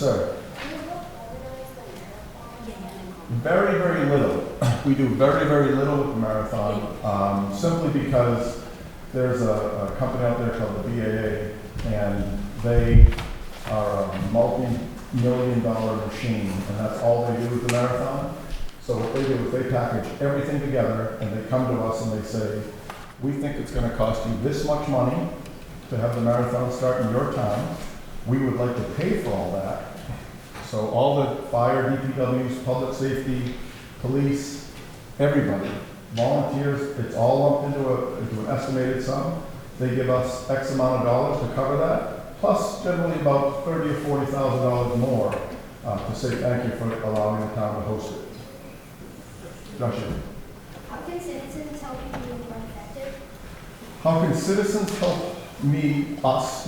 sir. Very, very little. We do very, very little with the marathon, simply because there's a company out there called the BAA, and they are a multi-million-dollar machine, and that's all they do with the marathon. So what they do is they package everything together, and they come to us and they say, we think it's going to cost you this much money to have the marathon start in your town. We would like to pay for all that. So all the fire, DPWs, public safety, police, everybody, volunteers, it's all lumped into an estimated sum. They give us X amount of dollars to cover that, plus generally about $30,000 or $40,000 more to say thank you for allowing the town to host it. Joshua. How can citizens help you be more effective? How can citizens help us,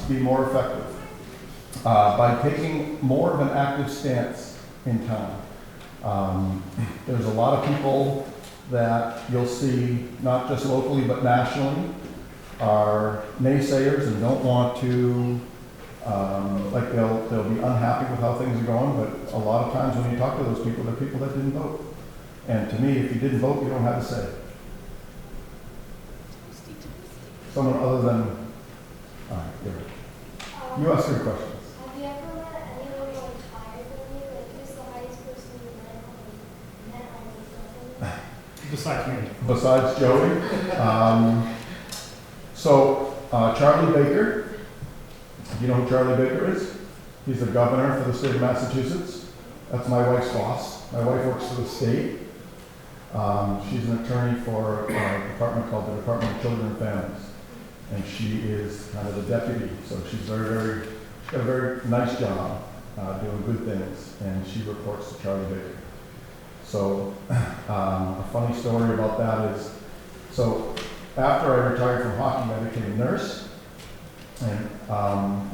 be more effective? By taking more of an active stance in town. There's a lot of people that you'll see, not just locally but nationally, are naysayers and don't want to, like they'll be unhappy with how things are going, but a lot of times when you talk to those people, they're people that didn't vote. And to me, if you didn't vote, you don't have a say. Someone other than, all right, you ask your questions. Have you ever met anyone who was higher than you? Like, who's the highest person you met on the Besides me. Besides Joey. Charlie Baker. Do you know who Charlie Baker is? He's the governor for the state of Massachusetts. That's my wife's boss. My wife works for the state. She's an attorney for a department called the Department of Children and Families. And she is kind of the deputy. So she's she's got a very nice job doing good things. And she reports to Charlie Baker. So a funny story about that is, so after I retired from hockey, I became a nurse. And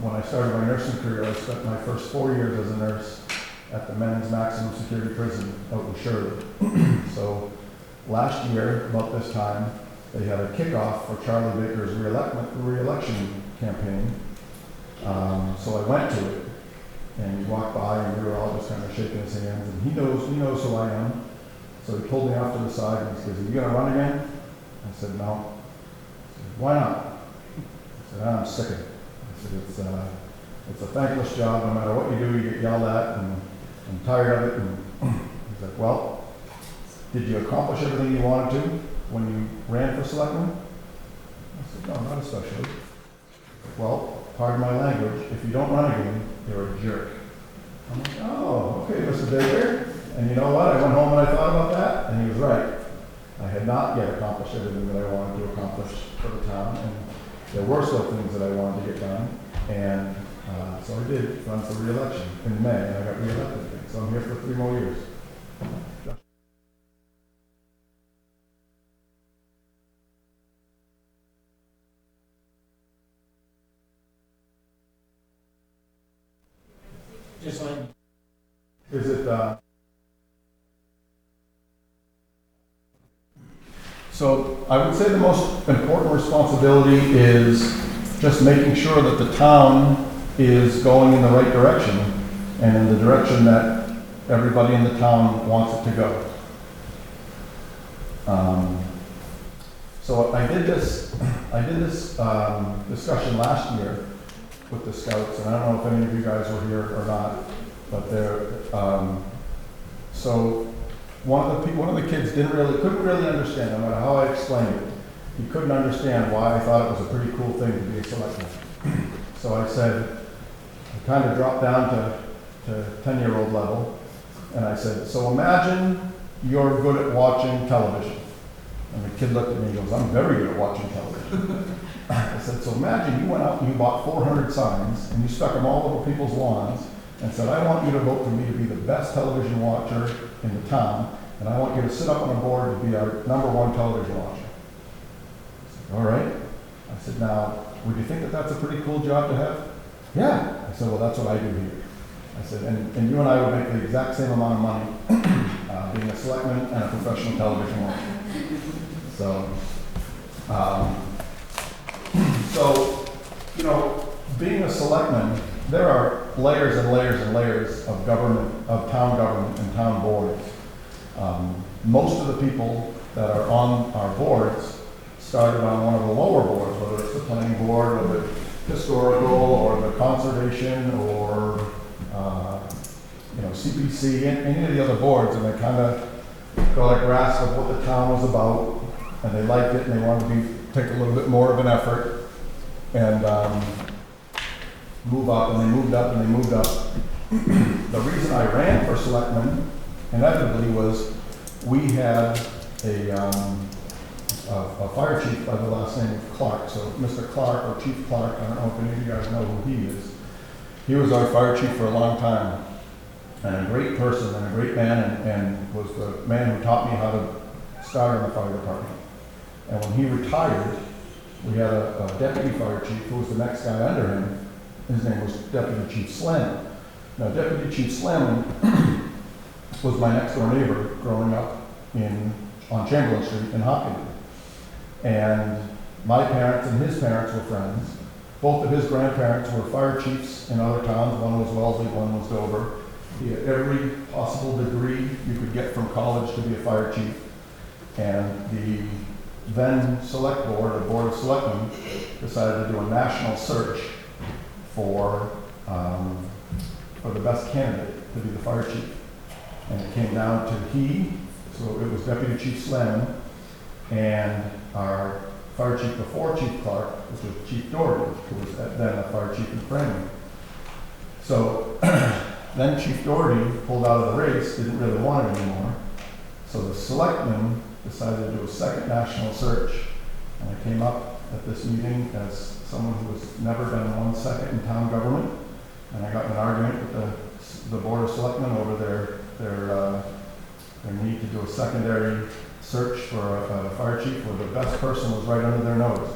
when I started my nursing career, I spent my first 4 years as a nurse at the men's maximum security prison out in Shirley. So last year, about this time, they had a kickoff for Charlie Baker's re-election campaign. So I went to it. And he walked by, and we were all just kind of shaking his hands. And he knows who I am. So he pulled me off to the side, and he says, "Are you going to run again?" I said, "No." He said, "Why not?" I said, "I'm sick of it." I said, "It's a thankless job. No matter what you do, you get yelled at, and I'm tired of it." And he's like, "Well, did you accomplish everything you wanted to when you ran for selectman?" I said, "No, not especially." "Well, pardon my language, if you don't run again, you're a jerk." I'm like, "Oh, okay, Mr. Baker." And you know what? I went home and I thought about that, and he was right. I had not yet accomplished everything that I wanted to accomplish for the town, and there were still things that I wanted to get done. And so I did run for re-election in May, and I got re-elected again. So I'm here for 3 more years. Just like. Is it, so I would say the most important responsibility is just making sure that the town is going in the right direction and in the direction that everybody in the town wants it to go. So I did this discussion last year with the Scouts, and I don't know if any of you guys were here or not, but so one of the kids couldn't really understand, no matter how I explained it. He couldn't understand why I thought it was a pretty cool thing to be a selectman. So I said, I kind of dropped down to 10-year-old level, and I said, so imagine you're good at watching television. And the kid looked at me and goes, "I'm very good at watching television." I said, so imagine you went out and you bought 400 signs and you stuck them all over people's lawns and said, "I want you to vote for me to be the best television watcher in the town, and I want you to sit up on a board to be our #1 television watcher." I said, "All right." I said, "Now, would you think that that's a pretty cool job to have?" "Yeah." I said, "Well, that's what I do here." I said, and you and I would make the exact same amount of money being a selectman and a professional television watcher. So, being a selectman, there are layers and layers and layers of government, of town government and town boards. Most of the people that are on our boards started on one of the lower boards, whether it's the planning board or the historical or the conservation or CPC, any of the other boards, and they kind of got a grasp of what the town was about, and they liked it, and they wanted to take a little bit more of an effort and move up, and they moved up, and they moved up. The reason I ran for selectman inevitably was we had a fire chief by the last name of Clark. So Mr. Clark, or Chief Clark, I don't know if any of you guys know who he is. He was our fire chief for a long time, and a great person and a great man, and was the man who taught me how to start in the fire department. And when he retired, we had a deputy fire chief who was the next guy under him. His name was Deputy Chief Slamman. Now, Deputy Chief Slamman was my next door neighbor growing up on Chamberlain Street in Hopkinton. And my parents and his parents were friends. Both of his grandparents were fire chiefs in other towns. One was Wellesley, one was Dover. He had every possible degree you could get from college to be a fire chief. And the then select board, or board of selectmen, decided to do a national search for the best candidate to be the fire chief. And it came down to so it was Deputy Chief Slamman, and our fire chief before Chief Clark, which was Chief Doherty, who was then a fire chief in Framingham. So then Chief Doherty pulled out of the race, didn't really want it anymore. So the selectmen decided to do a second national search, and I came up at this meeting as someone who has never been 1 second in town government, and I got in an argument with the board of selectmen over their need to do a secondary search for a fire chief where the best person was right under their nose.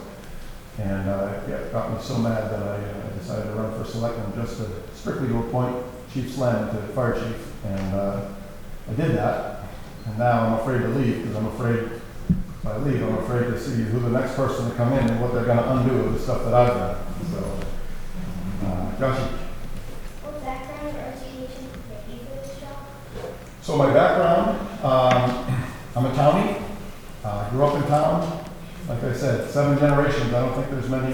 And it got me so mad that I decided to run for selectman just to strictly to appoint Chief Slam to fire chief. And I did that. And now I'm afraid to leave, because I'm afraid if I leave, I'm afraid to see who the next person to come in and what they're going to undo with the stuff that I've done. So, Josh. What background or education did you for this job? So my background, I'm a townie. Grew up in town. Like I said, 7 generations. I don't think there's many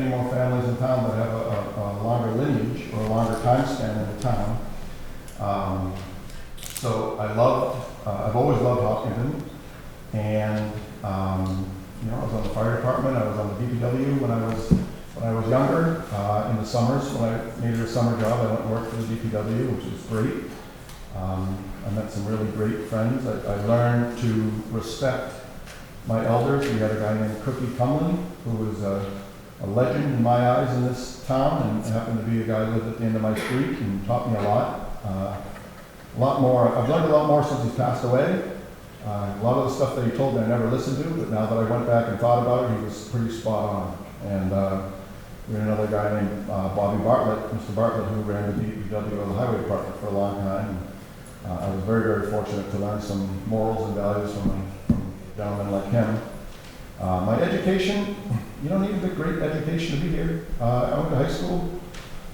more families in town that have a longer lineage or a longer time span in the town. So I've always loved Hopkinton. And I was on the fire department. I was on the DPW when I was younger. In the summers, when I needed a summer job, I went and worked for the DPW, which was great. I met some really great friends. I learned to respect my elders. We had a guy named Cookie Cumlin, who was a legend in my eyes in this town, and happened to be a guy who lived at the end of my street and taught me a lot. A lot more. I've learned a lot more since he's passed away. A lot of the stuff that he told me I never listened to, but now that I went back and thought about it, he was pretty spot on. And we had another guy named Bobby Bartlett, Mr. Bartlett, who ran the DPW or the highway department for a long time. I was very, very fortunate to learn some morals and values from gentlemen like him. My education, you don't need a great education to be here. I went to high school,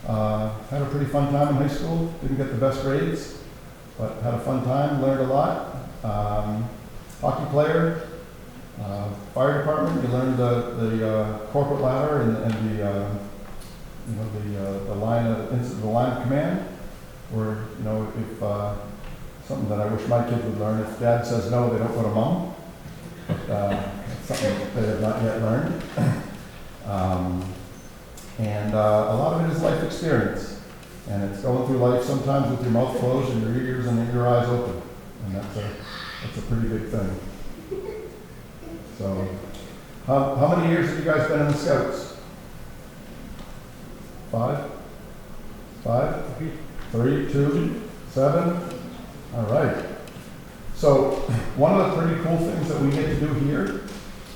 had a pretty fun time in high school, didn't get the best grades, but had a fun time, learned a lot. Hockey player, fire department, you learned the corporate ladder and the line of command, where, if something that I wish my kids would learn. If dad says no, they don't go to mom. But it's something that they have not yet learned. And a lot of it is life experience. And it's going through life sometimes with your mouth closed and your ears and your eyes open. And that's a pretty big thing. So, how many years have you guys been in the Scouts? 5? 3, 2, 7? All right. So one of the pretty cool things that we get to do here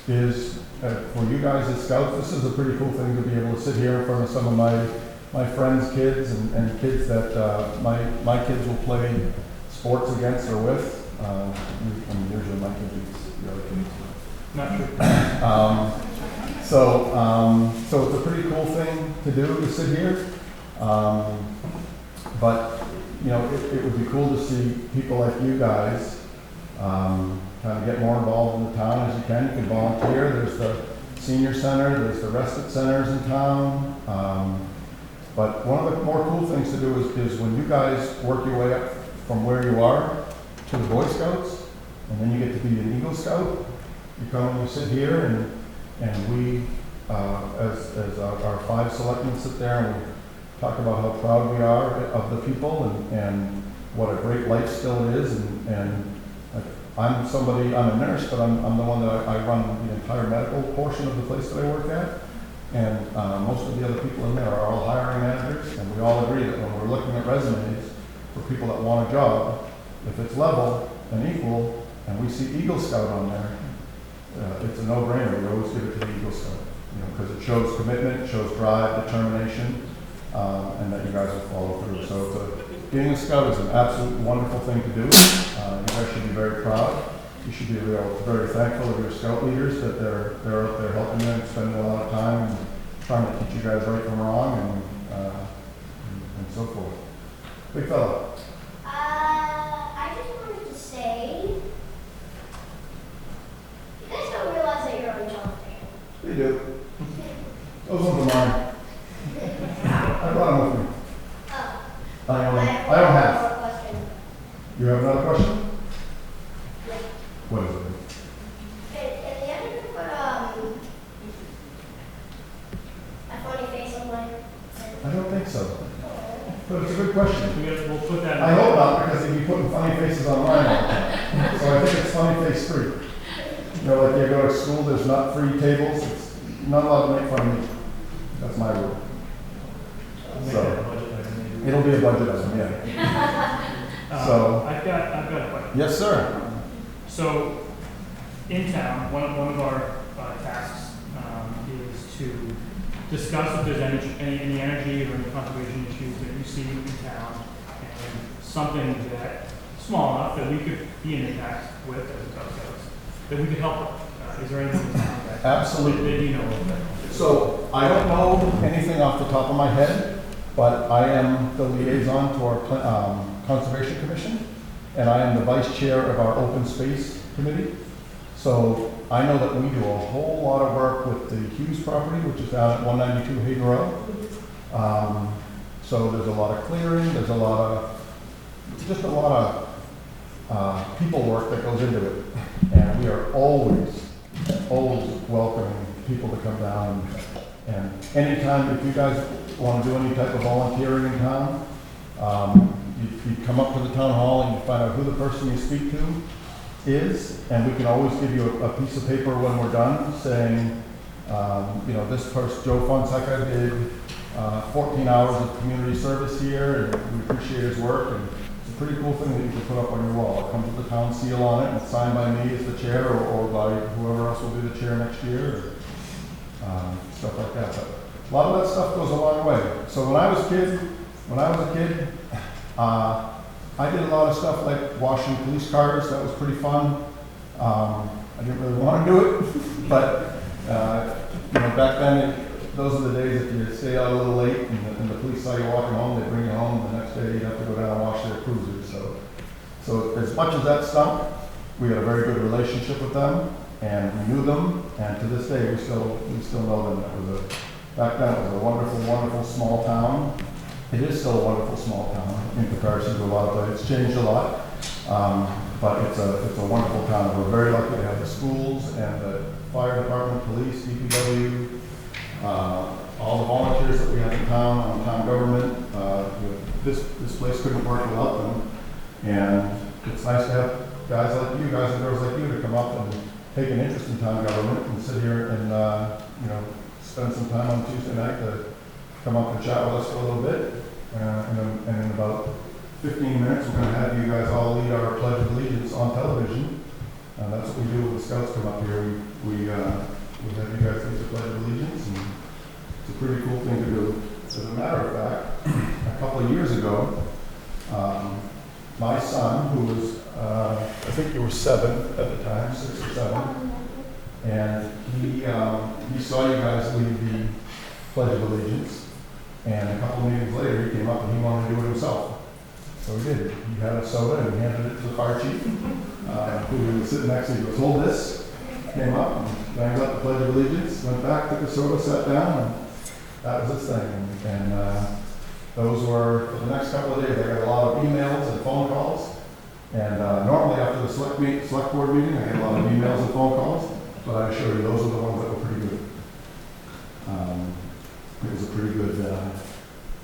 is, for you guys as Scouts, this is a pretty cool thing to be able to sit here in front of some of my friends' kids and kids that my kids will play sports against or with. Usually my kids use the other kids. Not sure. So it's a pretty cool thing to do, to sit here. But, you know, it would be cool to see people like you guys kind of get more involved in the town as you can. You can volunteer. There's the senior center, there's the respite centers in town. But one of the more cool things to do is when you guys work your way up from where you are to the Boy Scouts, and then you get to be an Eagle Scout, you come and you sit here, and we, as our 5 selectmen sit there and we talk about how proud we are of the people and what a great life skill it is. And I'm a nurse, but I'm the one that I run the entire medical portion of the place that I work at. And most of the other people in there are all hiring managers, and we all agree that when we're looking at resumes for people that want a job, if it's level and equal, and we see Eagle Scout on there, it's a no-brainer. We always give it to the Eagle Scout, you know, because it shows commitment, it shows drive, determination, and that you guys will follow through. So being a Scout is an absolute wonderful thing to do. You guys should be very proud. You should be very thankful of your Scout leaders that they're out there helping you and spending a lot of time and trying to teach you guys right from wrong and so forth. Big fella. I just wanted to say, you guys don't realize that you're on John fan. They do. Those ones are mine. I brought them with me. Oh. I own one half. more question. You have another question? Yeah. What is it? At the end, you put a funny face on mine. I don't think so. But it's a good question. We'll put that. I hope not, because if you put funny faces on mine all the time. So I think it's funny face free. You know, like you go to school, there's not free tables. It's not allowed to make fun of me. That's my rule. So it'll be a budget item, yeah. So I've got a question. yes, sir. So in town, one of our tasks is to discuss if there's any energy or any conservation issues that you see in town, and something that small enough that we could be in impact with as a Cub Scouts, that we could help with. Is there anything in town that Absolutely. that you know of? So I don't know anything off the top of my head, but I am the liaison to our Conservation Commission, and I am the vice chair of our Open Space Committee. So I know that we do a whole lot of work with the Hughes property, which is down at 192 Hayden Road. So there's a lot of clearing, there's just a lot of people work that goes into it. And we are always welcoming people to come down. And anytime, if you guys want to do any type of volunteering in town, you come up to the town hall and you find out who the person you speak to is, and we can always give you a piece of paper when we're done saying, you know, this person, Joe Fonseca, did 14 hours of community service here, and we appreciate his work. And it's a pretty cool thing that you can put up on your wall. It comes with the town seal on it, and it's signed by me as the chair, or by whoever else will be the chair next year, or stuff like that. But a lot of that stuff goes a long way. So when I was a kid, I did a lot of stuff like washing police cars. That was pretty fun. I didn't really want to do it, but you know, back then, those are the days if you stay out a little late and the police saw you walking home, they bring you home, and the next day you'd have to go down and wash their cruisers. So as much as that stunk, we had a very good relationship with them, and we knew them, and to this day we still know them. Back then it was a wonderful, wonderful small town. It is still a wonderful small town in comparison to a lot of places. It's changed a lot, but it's a wonderful town. We're very lucky to have the schools and the fire department, police, DPW, all the volunteers that we have in town, on town government. This place couldn't work without them, and it's nice to have guys like you, guys and girls like you, to come up and take an interest in town government and sit here and you know, spend some time on Tuesday night to come up and chat with us for a little bit. And in about 15 minutes, we're going to have you guys all lead our Pledge of Allegiance on television. That's what we do when the Scouts come up here. We have you guys lead the Pledge of Allegiance, and it's a pretty cool thing to do. As a matter of fact, a couple of years ago, my son, who was, I think you were 7 at the time, 6 or 7, and he saw you guys lead the Pledge of Allegiance, And a couple meetings later, he came up and he wanted to do it himself. So he did. He had a soda and he handed it to the fire chief, who was sitting next to him. He goes, hold this. Came up and banged up the Pledge of Allegiance, went back, took a soda, sat down, and that was his thing. And those were, for the next couple of days, I got a lot of emails and phone calls. And normally after the select board meeting, I get a lot of emails and phone calls, but I assure you, those are the ones that were pretty good. It was a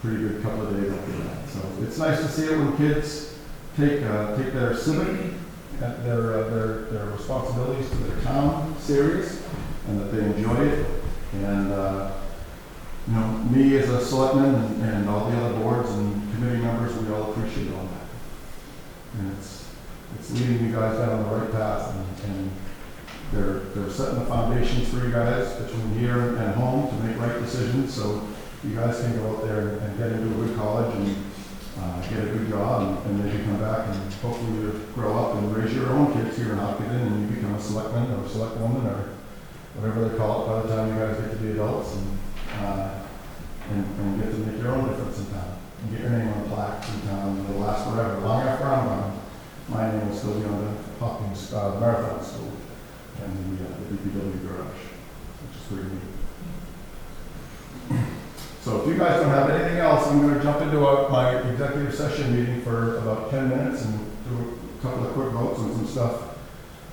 pretty good couple of days after that. So it's nice to see it when kids take their civic, their responsibilities to their town serious, and that they enjoy it. And you know, me as a selectman and all the other boards and committee members, we all appreciate all that. And it's leading you guys down the right path, and they're setting the foundations for you guys between here and home to make right decisions, so you guys can go out there and get into a good college and get a good job, and then you come back and hopefully you grow up and raise your own kids here in Hopkinton, and you become a selectman or a selectwoman or whatever they call it by the time you guys get to be adults, and get to make your own difference in town and get your name on the plaque in town. It'll last forever. Long after I'm gone, my name will still be on the Hopkins Marathon School and the DPW garage, which is pretty neat. So if you guys don't have anything else, I'm going to jump into my executive session meeting for about 10 minutes and do a couple of quick votes on some stuff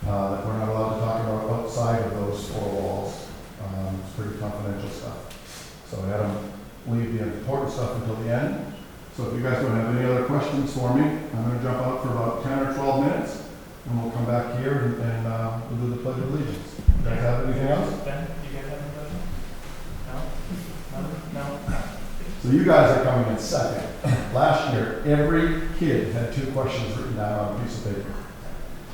that we're not allowed to talk about outside of those four walls. It's pretty confidential stuff. So I had them leave the important stuff until the end. So if you guys don't have any other questions for me, I'm going to jump out for about 10 or 12 minutes, and we'll come back here and we'll do the Pledge of Allegiance. You guys have anything else? Ben, do you guys have any questions? No? So you guys are coming in second. Last year, every kid had 2 questions written down on a piece of paper.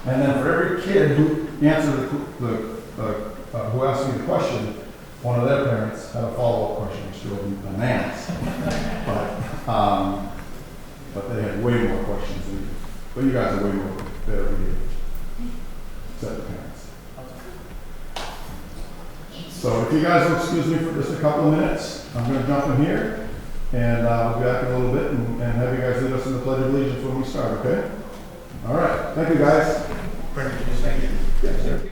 And then for every kid who answered who asked me the question, one of their parents had a follow-up question, which drove me bananas. But they had way more questions than you. But you guys are way more better than you. Except the parents. So if you guys will excuse me for just a couple of minutes, I'm going to jump in here, and we'll be back in a little bit and have you guys lead us in the Pledge of Allegiance when we start, okay? All right. Thank you, guys. Thank you. Yes, sir.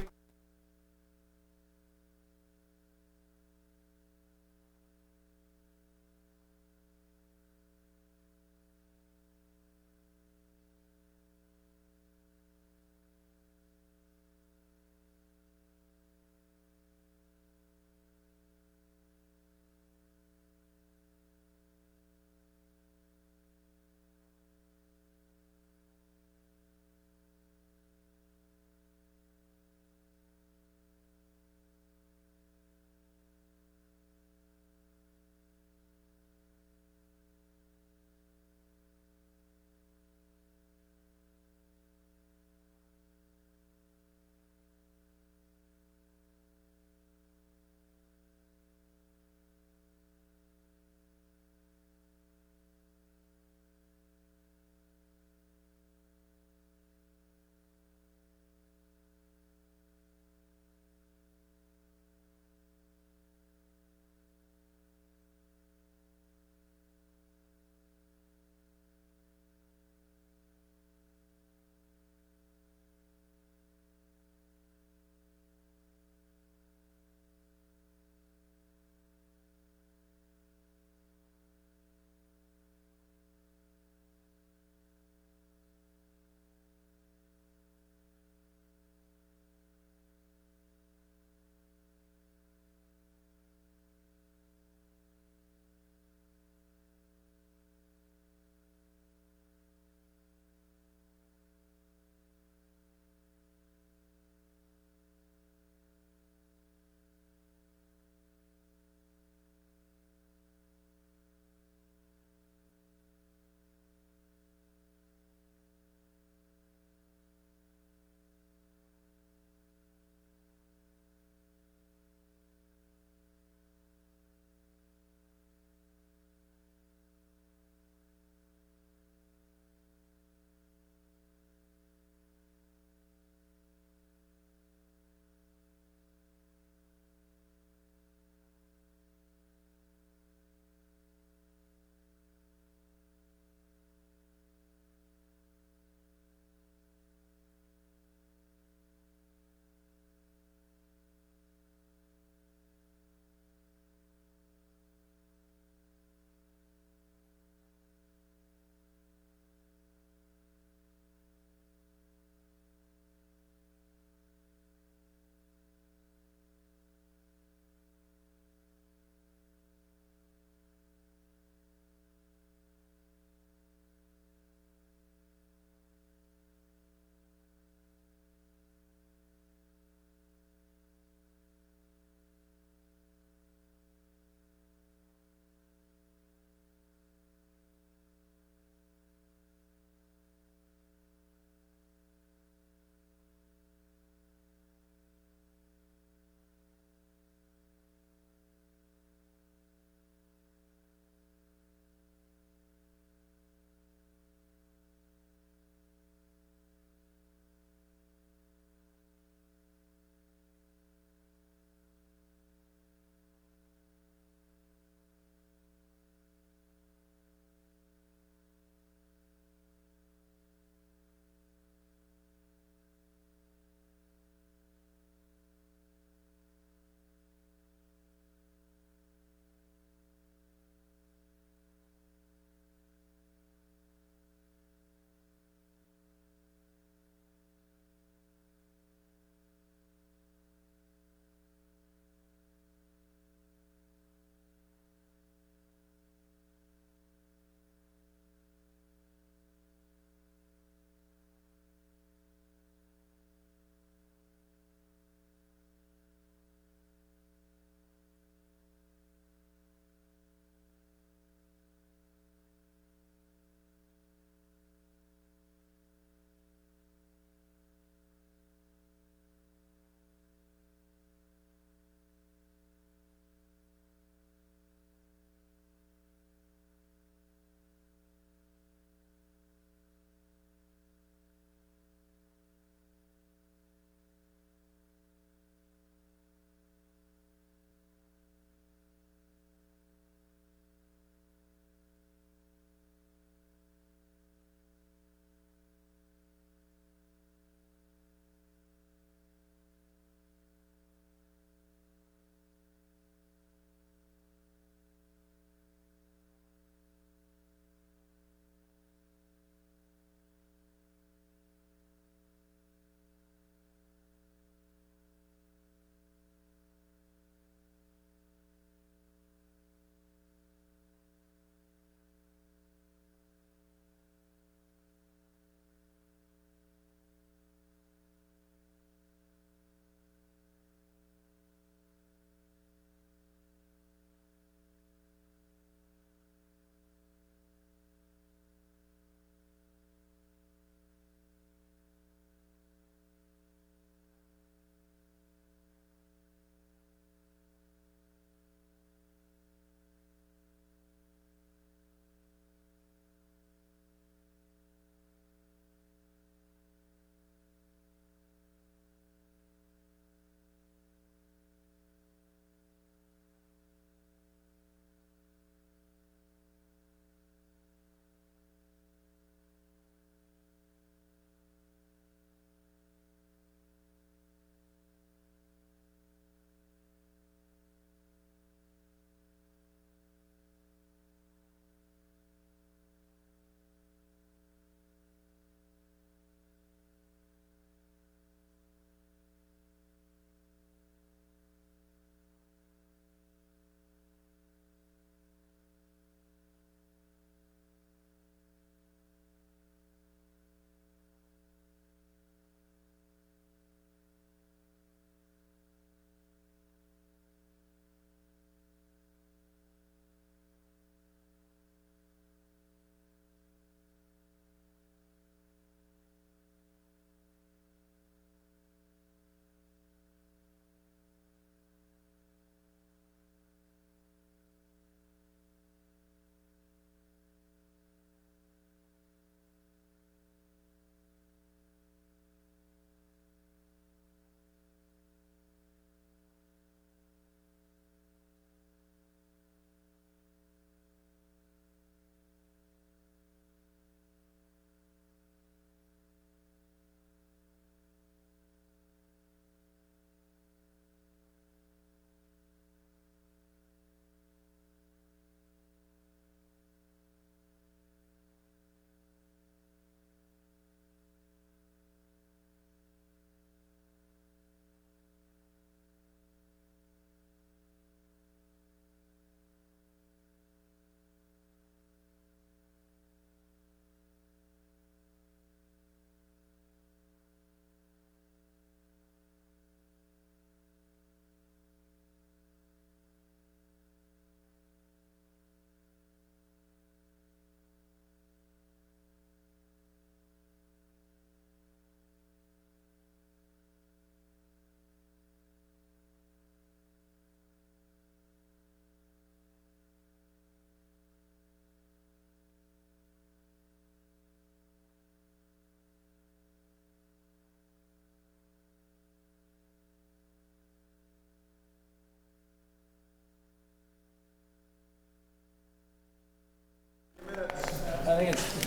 think it's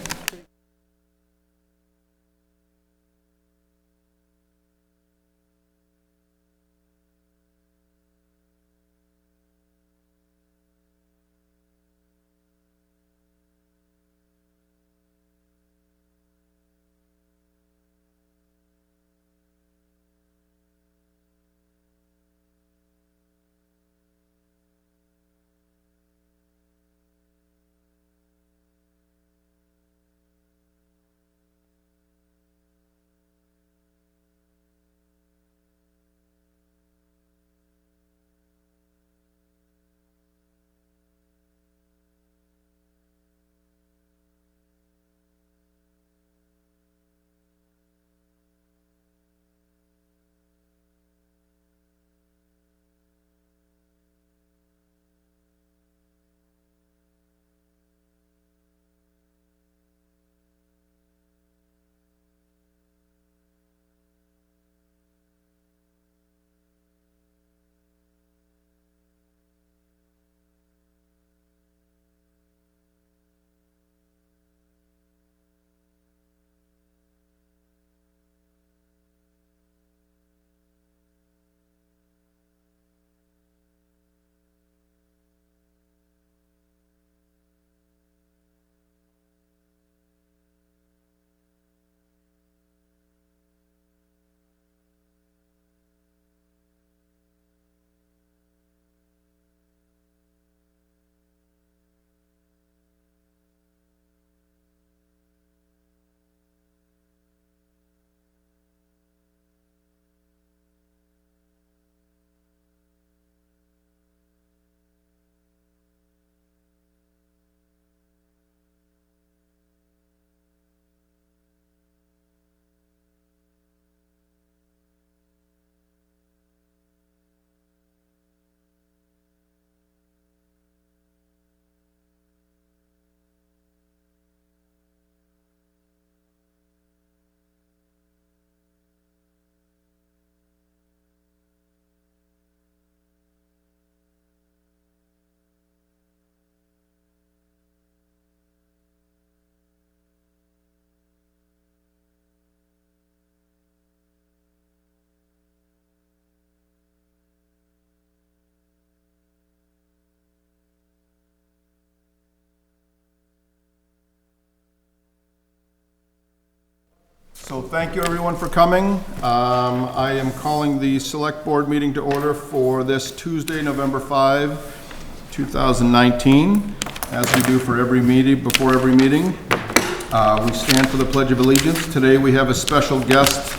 So thank you everyone for coming. I am calling the select board meeting to order for this Tuesday, November 5, 2019. As we do for every meeting, before every meeting, we stand for the Pledge of Allegiance. Today we have a special guest,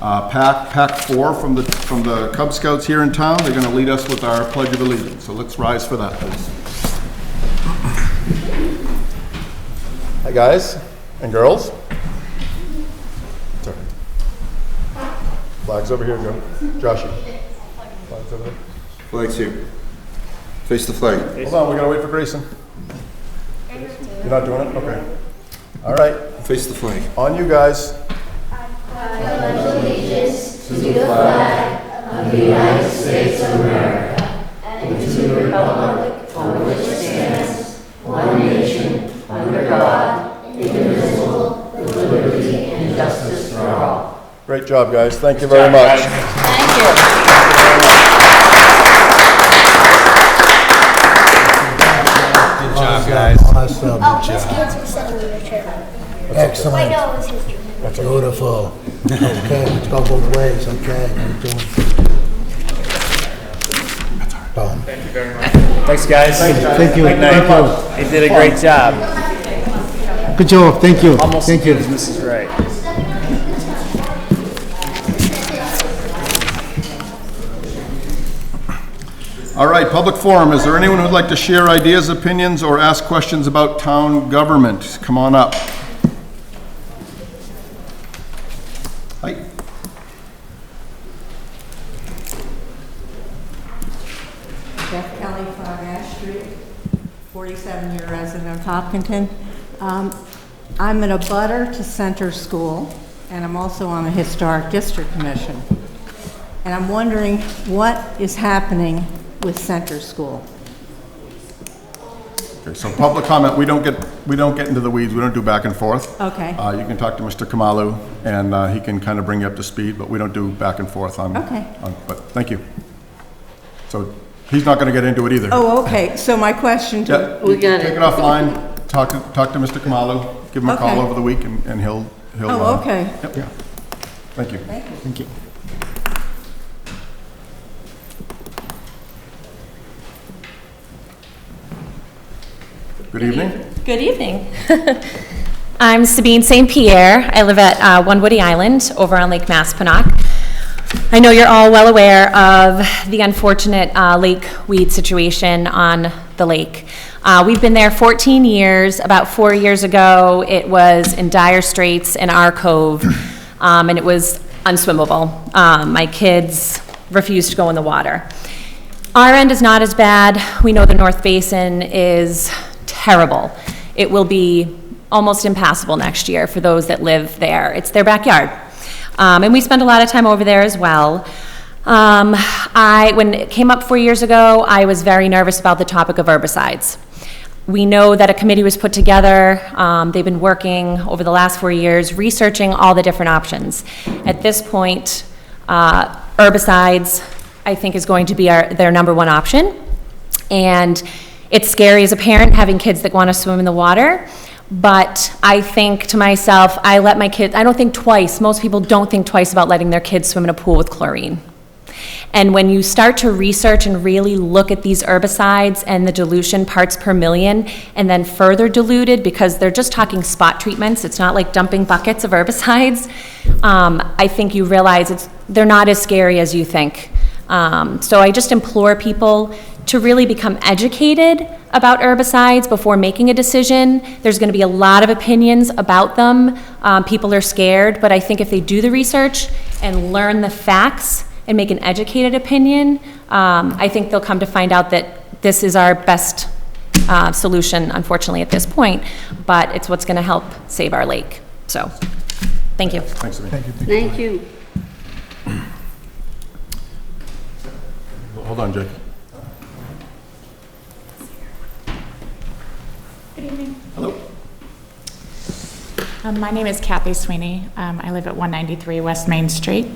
Pack 4 from the Cub Scouts here in town. They're going to lead us with our Pledge of Allegiance. So let's rise for that, please. Hi guys and girls. Sorry. Flags over here, Joe. Joshy. Flags over there. Flag's here. Face the flag. Hold on, we gotta wait for Grayson. You're not doing it? Okay. All right, Face the flag. on you guys. Great job, guys. Thank you very much. Thank you. Good job, guys. Awesome. Oh, his kids were sitting in the chair. Wait, Excellent. no, it was his kids. Beautiful. Okay, let's go both ways, okay? We're doing- Boom. Thanks, guys. Thank you. Good night. Thank You did a great job. you. Good job, thank you. Almost Thank as you. good as Mrs. Wright. All right, public forum. Is there anyone who'd like to share ideas, opinions, or ask questions about town government? Come on up. Hi. Beth Kelly, 5 Ash Street, 47-year resident of Hopkinton. I'm an abutter to Center School, and I'm also on the Historic District Commission. And I'm wondering what is happening with Center School. Okay, so public comment, we don't get into the weeds, we don't do back and forth. Okay. You can talk to Mr. Kamalu, and he can kind of bring you up to speed, but we don't do back and forth on. Okay. But thank you. So he's not going to get into it either. Oh, okay, so my question to, Yeah, take it offline, talk to Mr. Kamalu, give him a call Okay. over the week, and he'll. oh, okay. Yep, yeah. Thank you. Thank you. Good evening. Good evening. I'm Sabine St. Pierre. I live at One Woody Island over on Lake Maspinock. I know you're all well aware of the unfortunate lake weed situation on the lake. We've been there 14 years. About 4 years ago, it was in dire straits in our cove, and it was unswimmable. My kids refused to go in the water. Our end is not as bad. We know the North Basin is terrible. It will be almost impassable next year for those that live there. It's their backyard. And we spend a lot of time over there as well. When it came up 4 years ago, I was very nervous about the topic of herbicides. We know that a committee was put together. They've been working over the last 4 years, researching all the different options. At this point, herbicides, I think, is going to be their number one option. And it's scary as a parent having kids that want to swim in the water. But I think to myself, I don't think twice. Most people don't think twice about letting their kids swim in a pool with chlorine. And when you start to research and really look at these herbicides and the dilution parts per million, and then further diluted, because they're just talking spot treatments, it's not like dumping buckets of herbicides, I think you realize they're not as scary as you think. So I just implore people to really become educated about herbicides before making a decision. There's going to be a lot of opinions about them. People are scared, but I think if they do the research and learn the facts and make an educated opinion, I think they'll come to find out that this is our best solution, unfortunately, at this point, but it's what's going to help save our lake. So, thank you. Thanks, Sabine. Thank you. Thank you. Hold on, Jake. Good evening. Hello. My name is Kathy Sweeney. I live at 193 West Main Street.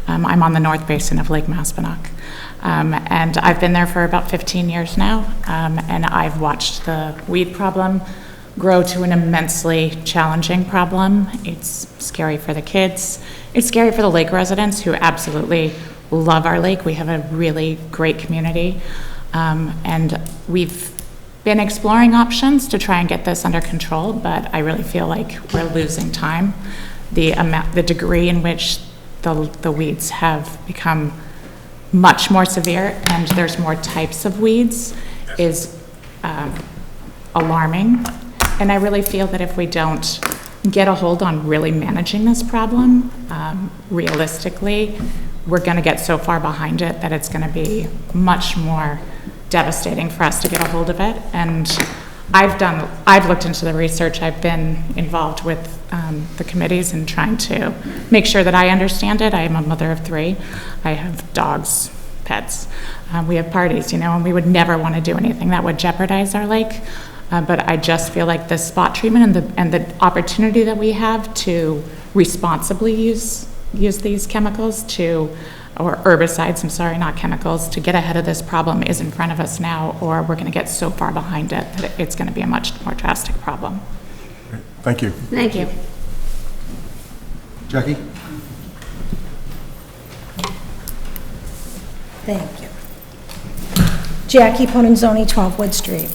I'm on the North Basin of Lake Maspinock. And I've been there for about 15 years now, and I've watched the weed problem grow to an immensely challenging problem. It's scary for the kids. It's scary for the lake residents who absolutely love our lake. We have a really great community, and we've been exploring options to try and get this under control, but I really feel like we're losing time. The degree in which the weeds have become much more severe and there's more types of weeds is alarming. And I really feel that if we don't get a hold on really managing this problem, realistically, we're going to get so far behind it that it's going to be much more devastating for us to get a hold of it. And I've looked into the research. I've been involved with the committees and trying to make sure that I understand it. I am a mother of 3. I have dogs, pets. We have parties, and we would never want to do anything that would jeopardize our lake. But I just feel like the spot treatment and the opportunity that we have to responsibly use these chemicals or herbicides, I'm sorry, not chemicals, to get ahead of this problem is in front of us now, or we're going to get so far behind it that it's going to be a much more drastic problem. Thank you. Thank you. Jackie? Thank you. Jackie Ponenzoni, 12 Wood Street.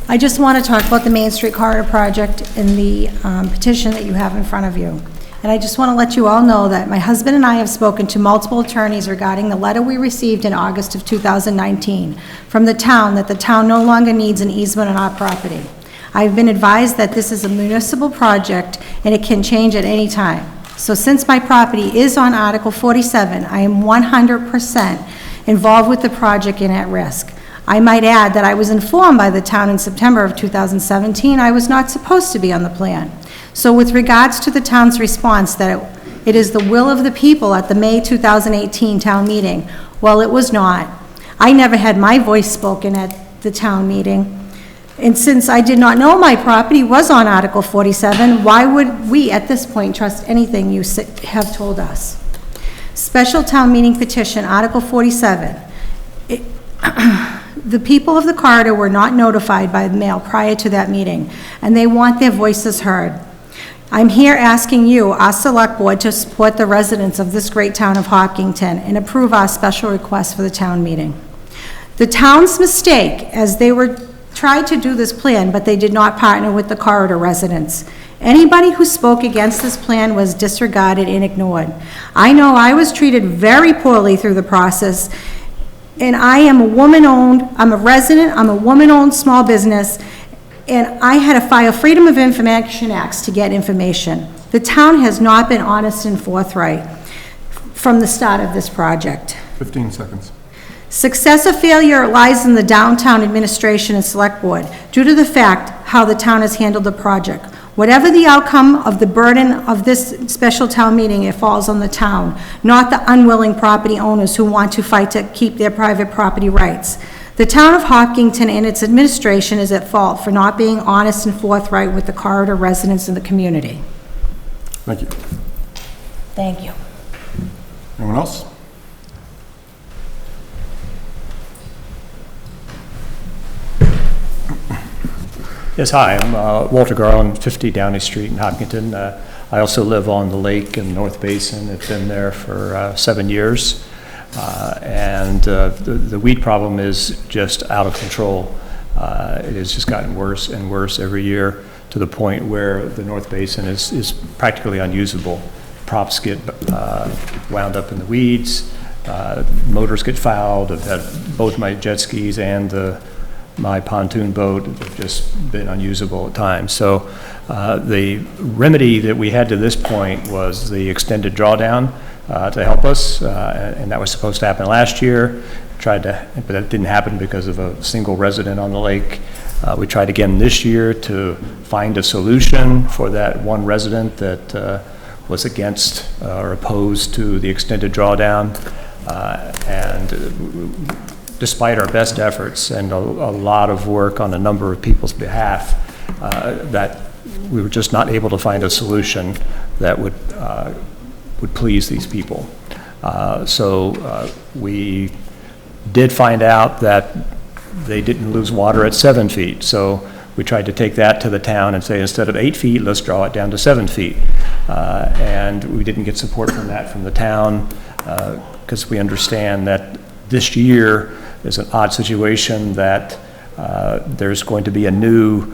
I just want to talk about the Main Street Corridor Project and the petition that you have in front of you. And I just want to let you all know that my husband and I have spoken to multiple attorneys regarding the letter we received in August of 2019 from the town that the town no longer needs an easement on our property. I've been advised that this is a municipal project and it can change at any time. So since my property is on Article 47, I am 100% involved with the project and at risk. I might add that I was informed by the town in September of 2017 I was not supposed to be on the plan. So with regards to the town's response that it is the will of the people at the May 2018 town meeting, well, it was not. I never had my voice spoken at the town meeting. And since I did not know my property was on Article 47, why would we at this point trust anything you have told us? Special Town Meeting Petition, Article 47. The people of the corridor were not notified by mail prior to that meeting, and they want their voices heard. I'm here asking you, our Select Board, to support the residents of this great town of Hopkinton and approve our special request for the town meeting. The town's mistake, as they tried to do this plan, but they did not partner with the corridor residents. Anybody who spoke against this plan was disregarded and ignored. I know I was treated very poorly through the process, and I am a woman-owned, I'm a resident, I'm a woman-owned small business, and I had to file Freedom of Information Acts to get information. The town has not been honest and forthright from the start of this project. 15 seconds. Success or failure lies in the downtown administration and select board due to the fact how the town has handled the project. Whatever the outcome of the burden of this special town meeting, it falls on the town, not the unwilling property owners who want to fight to keep their private property rights. The town of Hopkinton and its administration is at fault for not being honest and forthright with the corridor residents in the community. Thank you. Thank you. Anyone else? Yes, hi, I'm Walter Garland, 50 Downey Street in Hopkinton. I also live on the lake in North Basin. I've been there for 7 years. The weed problem is just out of control. It has just gotten worse and worse every year to the point where the North Basin is practically unusable. Props get wound up in the weeds, motors get fouled. I've had both my jet skis and my pontoon boat have just been unusable at times. So the remedy that we had to this point was the extended drawdown to help us, and that was supposed to happen last year. But that didn't happen because of a single resident on the lake. We tried again this year to find a solution for that one resident that was against or opposed to the extended drawdown, and despite our best efforts and a lot of work on a number of people's behalf, that we were just not able to find a solution that would please these people. So we did find out that they didn't lose water at 7 feet. So we tried to take that to the town and say, instead of 8 feet, let's draw it down to 7 feet. And we didn't get support from that from the town, because we understand that this year is an odd situation that there's going to be a new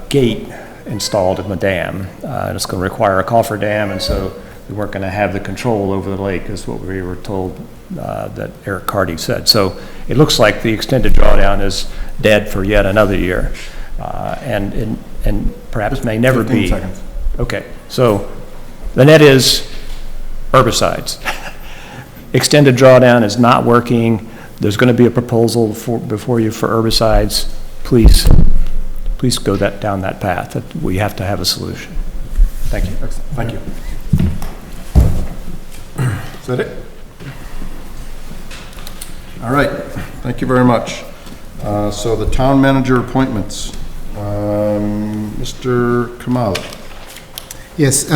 gate installed in the dam. And it's going to require a cofferdam, and so we weren't going to have the control over the lake, is what we were told that Eric Carty said. So it looks like the extended drawdown is dead for yet another year, and perhaps may never 15 be. seconds. Okay, so the net is herbicides. Extended drawdown is not working. There's going to be a proposal before you for herbicides. Please go down that path. That we have to have a solution. Thank you. Excellent. Thank you. Is that it? All right. Thank you very much. So the town manager appointments. Mr. Kamal. Yes,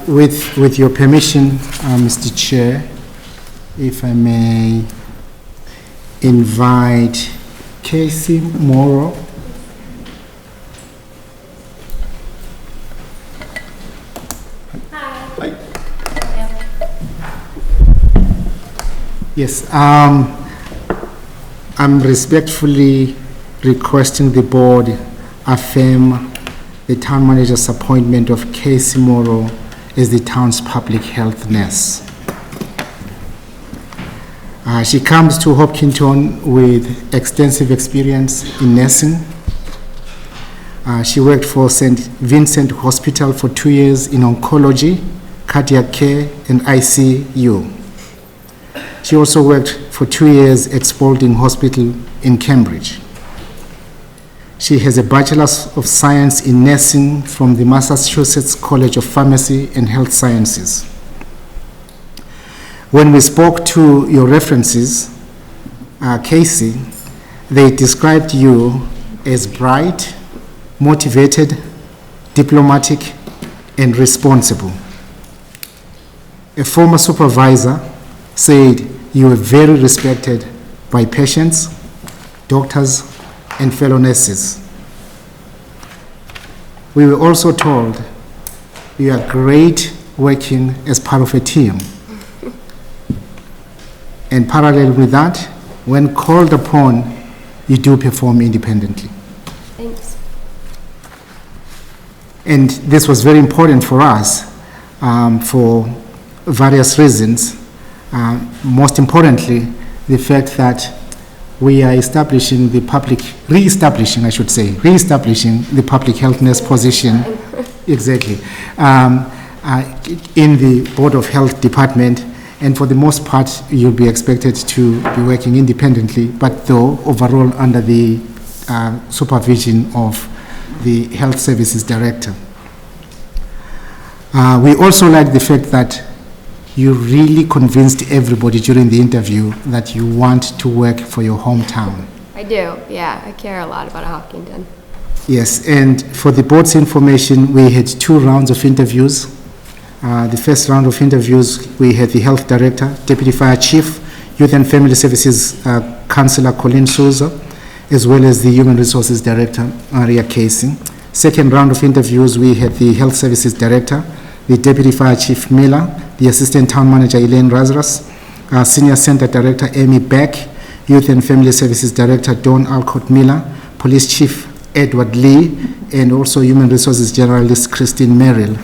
with your permission, Mr. Chair, if I may invite Casey Morrow. Hi. Yes, I'm respectfully requesting the board affirm the town manager's appointment of Casey Morrow as the town's public health nurse. She comes to Hopkinton with extensive experience in nursing. She worked for St. Vincent Hospital for 2 years in oncology, cardiac care, and ICU. She also worked for 2 years at Spalding Hospital in Cambridge. She has a Bachelor's of Science in Nursing from the Massachusetts College of Pharmacy and Health Sciences. When we spoke to your references, Casey, they described you as bright, motivated, diplomatic, and responsible. A former supervisor said you were very respected by patients, doctors, and fellow nurses. We were also told you are great working as part of a team. And parallel with that, when called upon, you do perform independently. Thanks. And this was very important for us for various reasons. Most importantly, the fact that we are reestablishing the public health nurse position, exactly, in the Board of Health Department. And for the most part, you'll be expected to be working independently, but though overall under the supervision of the Health Services Director. We also like the fact that you really convinced everybody during the interview that you want to work for your hometown. I do, yeah. I care a lot about Hopkinton. Yes, and for the board's information, we had 2 rounds of interviews. The first round of interviews, we had the Health Director, Deputy Fire Chief, Youth and Family Services Councillor Colleen Souza, as well as the Human Resources Director, Maria Casey. Second round of interviews, we had the Health Services Director, the Deputy Fire Chief Miller, the Assistant Town Manager Elaine Razras, Senior Center Director Amy Beck, Youth and Family Services Director Dawn Alcott Miller, Police Chief Edward Lee, and also Human Resources Generalist Christine Merrill.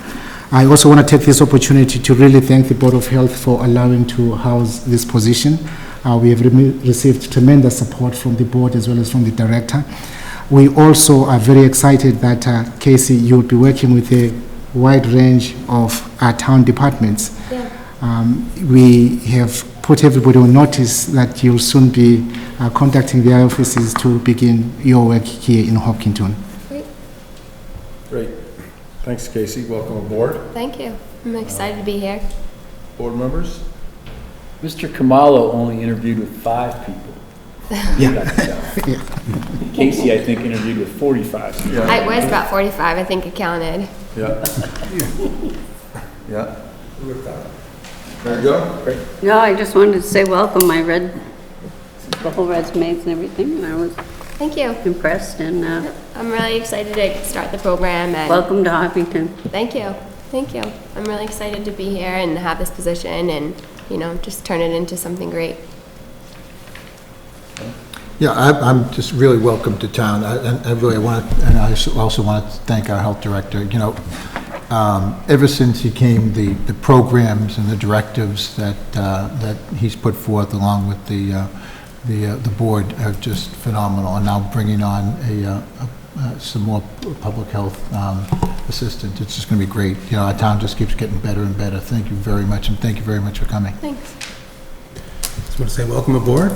I also want to take this opportunity to really thank the Board of Health for allowing to house this position. We have received tremendous support from the board as well as from the director. We also are very excited that, Casey, you'll be working with a wide range of our town departments. Yeah. We have put everybody on notice that you'll soon be contacting their offices to begin your work here in Hopkinton. Great. Thanks, Casey. Welcome aboard. Thank you. I'm excited to be here. Board members? Mr. Kamalo only interviewed with 5 people. Yeah. Casey, I think, interviewed with 45. Yeah. I was about 45, I think I counted. Yeah. Yeah. There you go. No, I just wanted to say welcome. I read the whole resumes and everything, and I was Thank you. impressed, and I'm really excited to start the program and welcome to Hopkinton. thank you. Thank you. I'm really excited to be here and have this position and, just turn it into something great. Yeah, I'm just really welcome to town. I really want to, and I also want to thank our health director. Ever since he came, the programs and the directives that he's put forth along with the board are just phenomenal. And now bringing on some more public health assistance, it's just going to be great. Our town just keeps getting better and better. Thank you very much, and thank you very much for coming. Thanks. Just want to say welcome aboard.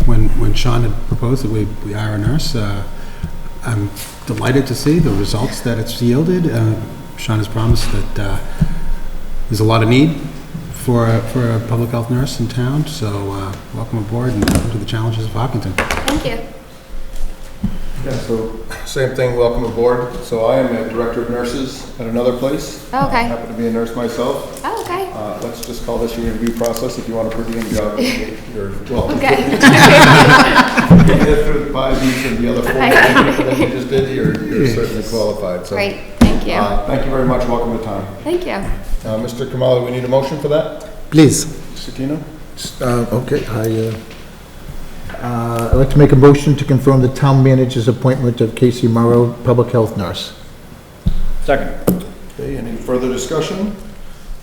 When Sean had proposed that we hire a nurse, I'm delighted to see the results that it's yielded. Sean has promised that there's a lot of need for a public health nurse in town, so welcome aboard and welcome to the challenges of Hopkinton. Thank you. Yeah, so same thing, welcome aboard. So I am a director of nurses at another place. Oh, okay. I happen to be a nurse myself. Oh, okay. Let's just call this your interview process. If you want a per diem job, you're welcome. Okay. Get through the 5 E's and the other 4 that you just did, you're certainly qualified. So, Great. Thank you. Thank you very much. Welcome to town. Thank you. Mr. Kamala, we need a motion for that? Please. Mr. Tino? Okay, I'd like to make a motion to confirm the town manager's appointment of Casey Morrow, public health nurse. Second. Okay, any further discussion?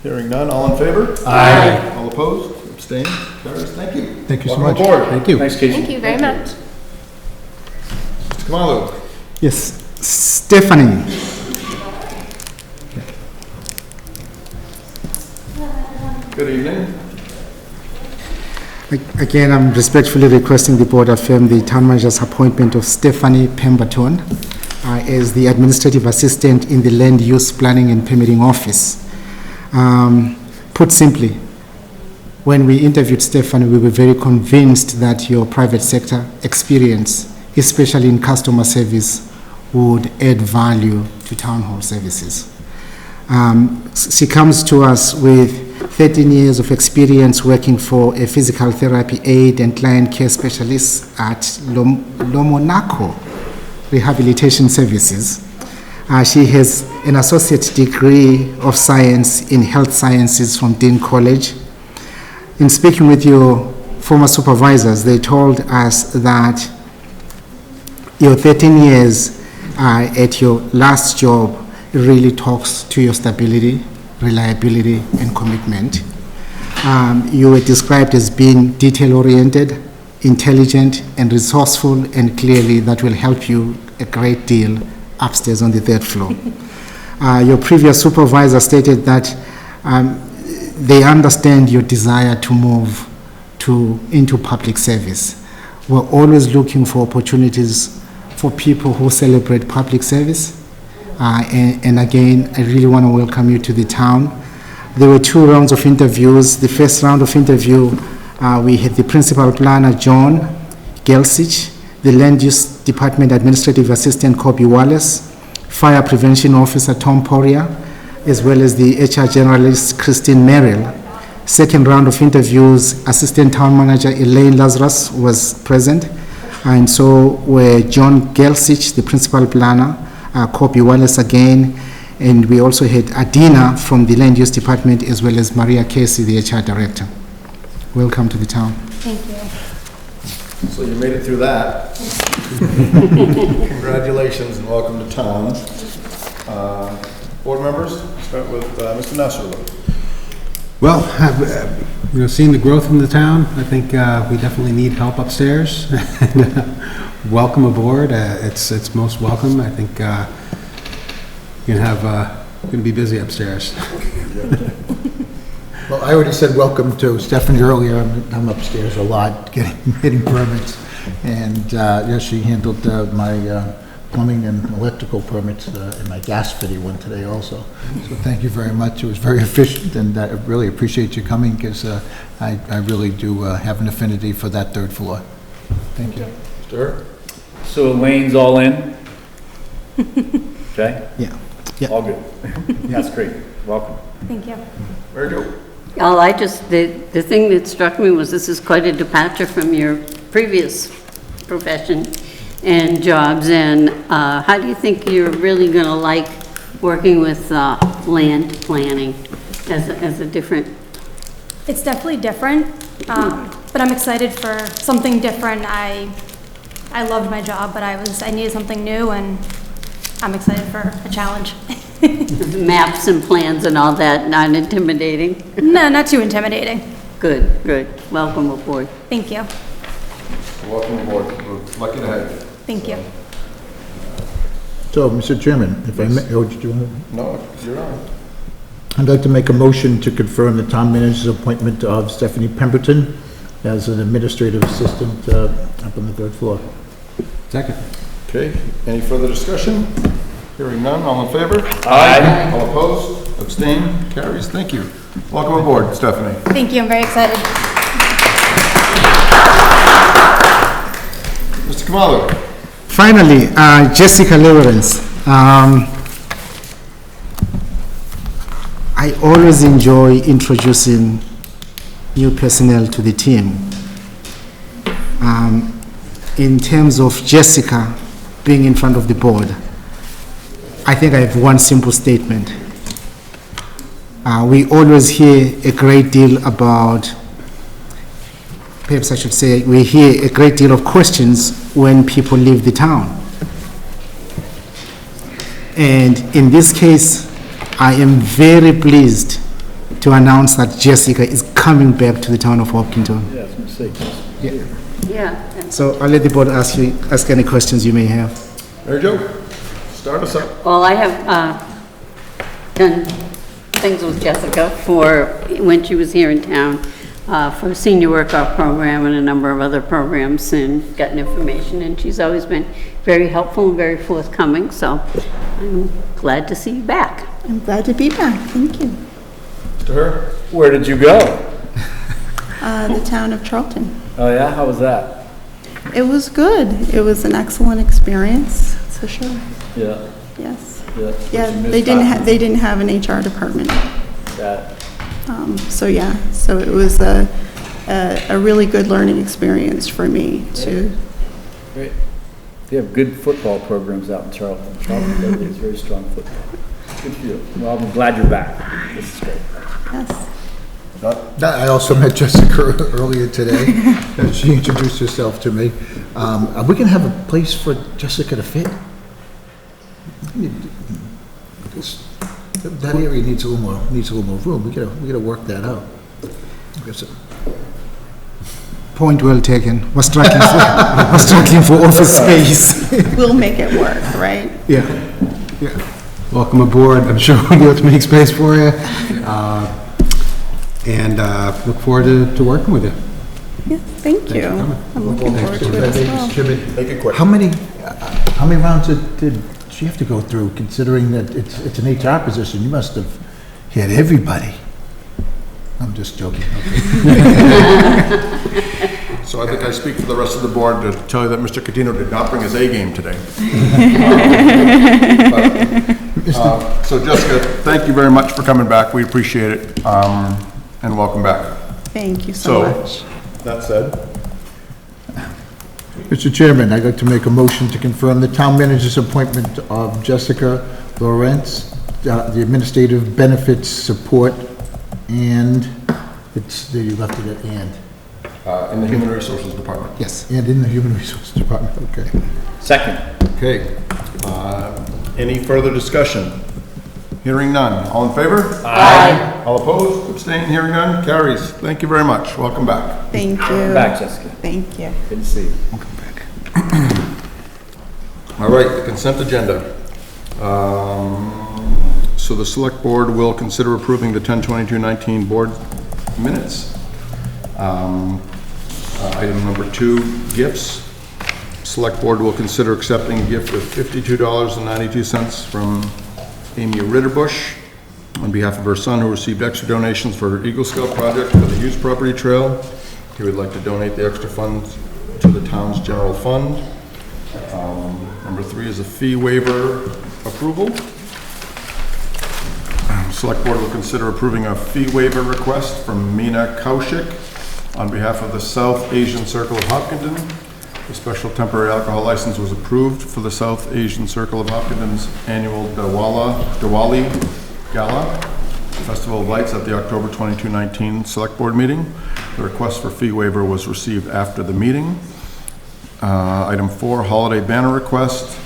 Hearing none, all in favor? Aye. All opposed? Abstained? Carries. Thank you. Thank you so Welcome much. aboard. Thank you. Thanks, Casey. Thank you very much. Mr. Kamalu? Yes, Stephanie. Good evening. Again, I'm respectfully requesting the board affirm the town manager's appointment of Stephanie Pemberton as the administrative assistant in the Land Use Planning and Permitting Office. Put simply, when we interviewed Stephanie, we were very convinced that your private sector experience especially in customer service, would add value to town hall services. She comes to us with 13 years of experience working for a physical therapy aid and client care specialist at Lomonaco Rehabilitation Services. She has an associate degree of science in health sciences from Dean College. In speaking with your former supervisors, they told us that your 13 years at your last job really talks to your stability, reliability, and commitment. You were described as being detail-oriented, intelligent, and resourceful, and clearly that will help you a great deal upstairs on the 3rd floor. Your previous supervisor stated that they understand your desire to move into public service. We're always looking for opportunities for people who celebrate public service. And again, I really want to welcome you to the town. There were 2 rounds of interviews. The first round of interview, we had the principal planner, John Gelsich, the Land Use Department Administrative Assistant, Kobe Wallace, Fire Prevention Officer, Tom Poria, as well as the HR Generalist, Christine Merrill. Second round of interviews, Assistant Town Manager Elaine Lazarus was present, and so were John Gelsich, the principal planner, Kobe Wallace again, and we also had Adina from the Land Use Department, as well as Maria Casey, the HR Director. Welcome to the town. Thank you. So you made it through that. Congratulations and welcome to town. Board members, start with Mr. Nasrallah. Well, seeing the growth in the town, I think we definitely need help upstairs. Welcome aboard. It's most welcome. I think you're going to be busy upstairs. Well, I already said welcome to Stephanie earlier. I'm upstairs a lot getting permits. And yes, she handled my plumbing and electrical permits and my gas fitting one today also. So thank you very much. It was very efficient, and I really appreciate you coming because I really do have an affinity for that 3rd floor. Thank you. Sure. So Elaine's all in? Okay? Yeah. All good. That's great. Welcome. Thank you. Very good. Well, the thing that struck me was this is quite a departure from your previous profession and jobs, and how do you think you're really going to like working with land planning as a different? It's definitely different, but I'm excited for something different. I loved my job, but I needed something new, and I'm excited for a challenge. Maps and plans and all that, not intimidating? No, not too intimidating. Good, good. Welcome aboard. Thank you. Welcome aboard. We're lucky to have you. Thank you. So, Mr. Chairman, if I may, did you want to? No, you're on. I'd like to make a motion to confirm the town manager's appointment of Stephanie Pemberton as an administrative assistant up on the 3rd floor. Second. Okay, any further discussion? Hearing none, all in favor? Aye. All opposed? Abstain? Carries. Thank you. Welcome aboard, Stephanie. Thank you. I'm very excited. Mr. Kamalu. Finally, Jessica Lawrence. I always enjoy introducing new personnel to the team. In terms of Jessica being in front of the board, I think I have one simple statement. We always hear a great deal about, perhaps I should say, we hear a great deal of questions when people leave the town. And in this case, I am very pleased to announce that Jessica is coming back to the town of Hopkinton. Yeah, I was going to say. Yeah. So I'll let the board ask any questions you may have. There you go. Start us up. Well, I have done things with Jessica for when she was here in town for senior workout program and a number of other programs, and gotten information, and she's always been very helpful and very forthcoming, so I'm glad to see you back. I'm glad to be back. Thank you. To her. Where did you go? The town of Charlton. Oh yeah, how was that? It was good. It was an excellent experience, for sure. Yeah. Yes. Yeah. Yeah, they didn't have an HR department. That. So yeah, so it was a really good learning experience for me too. Great. They have good football programs out in Charlton. Charlton is very strong football. Good for you. Well, I'm glad you're back. This is great. Yes. I also met Jessica earlier today. She introduced herself to me. Are we going to have a place for Jessica to fit? That area needs a little more room. We gotta work that out. Point well taken. Was struggling for office space. We'll make it work, right? Yeah. Welcome aboard. I'm sure we'll be able to make space for you. And look forward to working with you. Yes, thank you. I'm looking forward to it as well. Make it quick. How many rounds did she have to go through, considering that it's an HR position? You must have hit everybody. I'm just joking. So I think I speak for the rest of the board to tell you that Mr. Catino did not bring his A game today. So Jessica, thank you very much for coming back. We appreciate it, and welcome back. Thank you so much. That said, Mr. Chairman, I'd like to make a motion to confirm the town manager's appointment of Jessica Lawrence, the administrative benefits support, and you left it at and. in the Human Resources Department. Yes, and in the Human Resources Department, okay. Second. Okay. Any further discussion? Hearing none. All in favor? Aye. All opposed? Abstained? Hearing none? Carries. Thank you very much. Welcome back. Thank you. Welcome back, Jessica. Thank you. Good to see you. Welcome back. All right, the consent agenda. So the select board will consider approving the 10/22/19 board minutes. Item number 2, gifts. Select board will consider accepting a gift of $52.92 from Amy Ritterbush on behalf of her son, who received extra donations for her Eagle Scout project for the Hughes Property Trail. He would like to donate the extra funds to the town's general fund. Number 3 is a fee waiver approval. Select board will consider approving a fee waiver request from Mina Kaushik on behalf of the South Asian Circle of Hopkinton. The special temporary alcohol license was approved for the South Asian Circle of Hopkinton's annual Diwali Gala Festival of Lights at the October 22/19 Select Board meeting. The request for fee waiver was received after the meeting. Item 4, holiday banner request.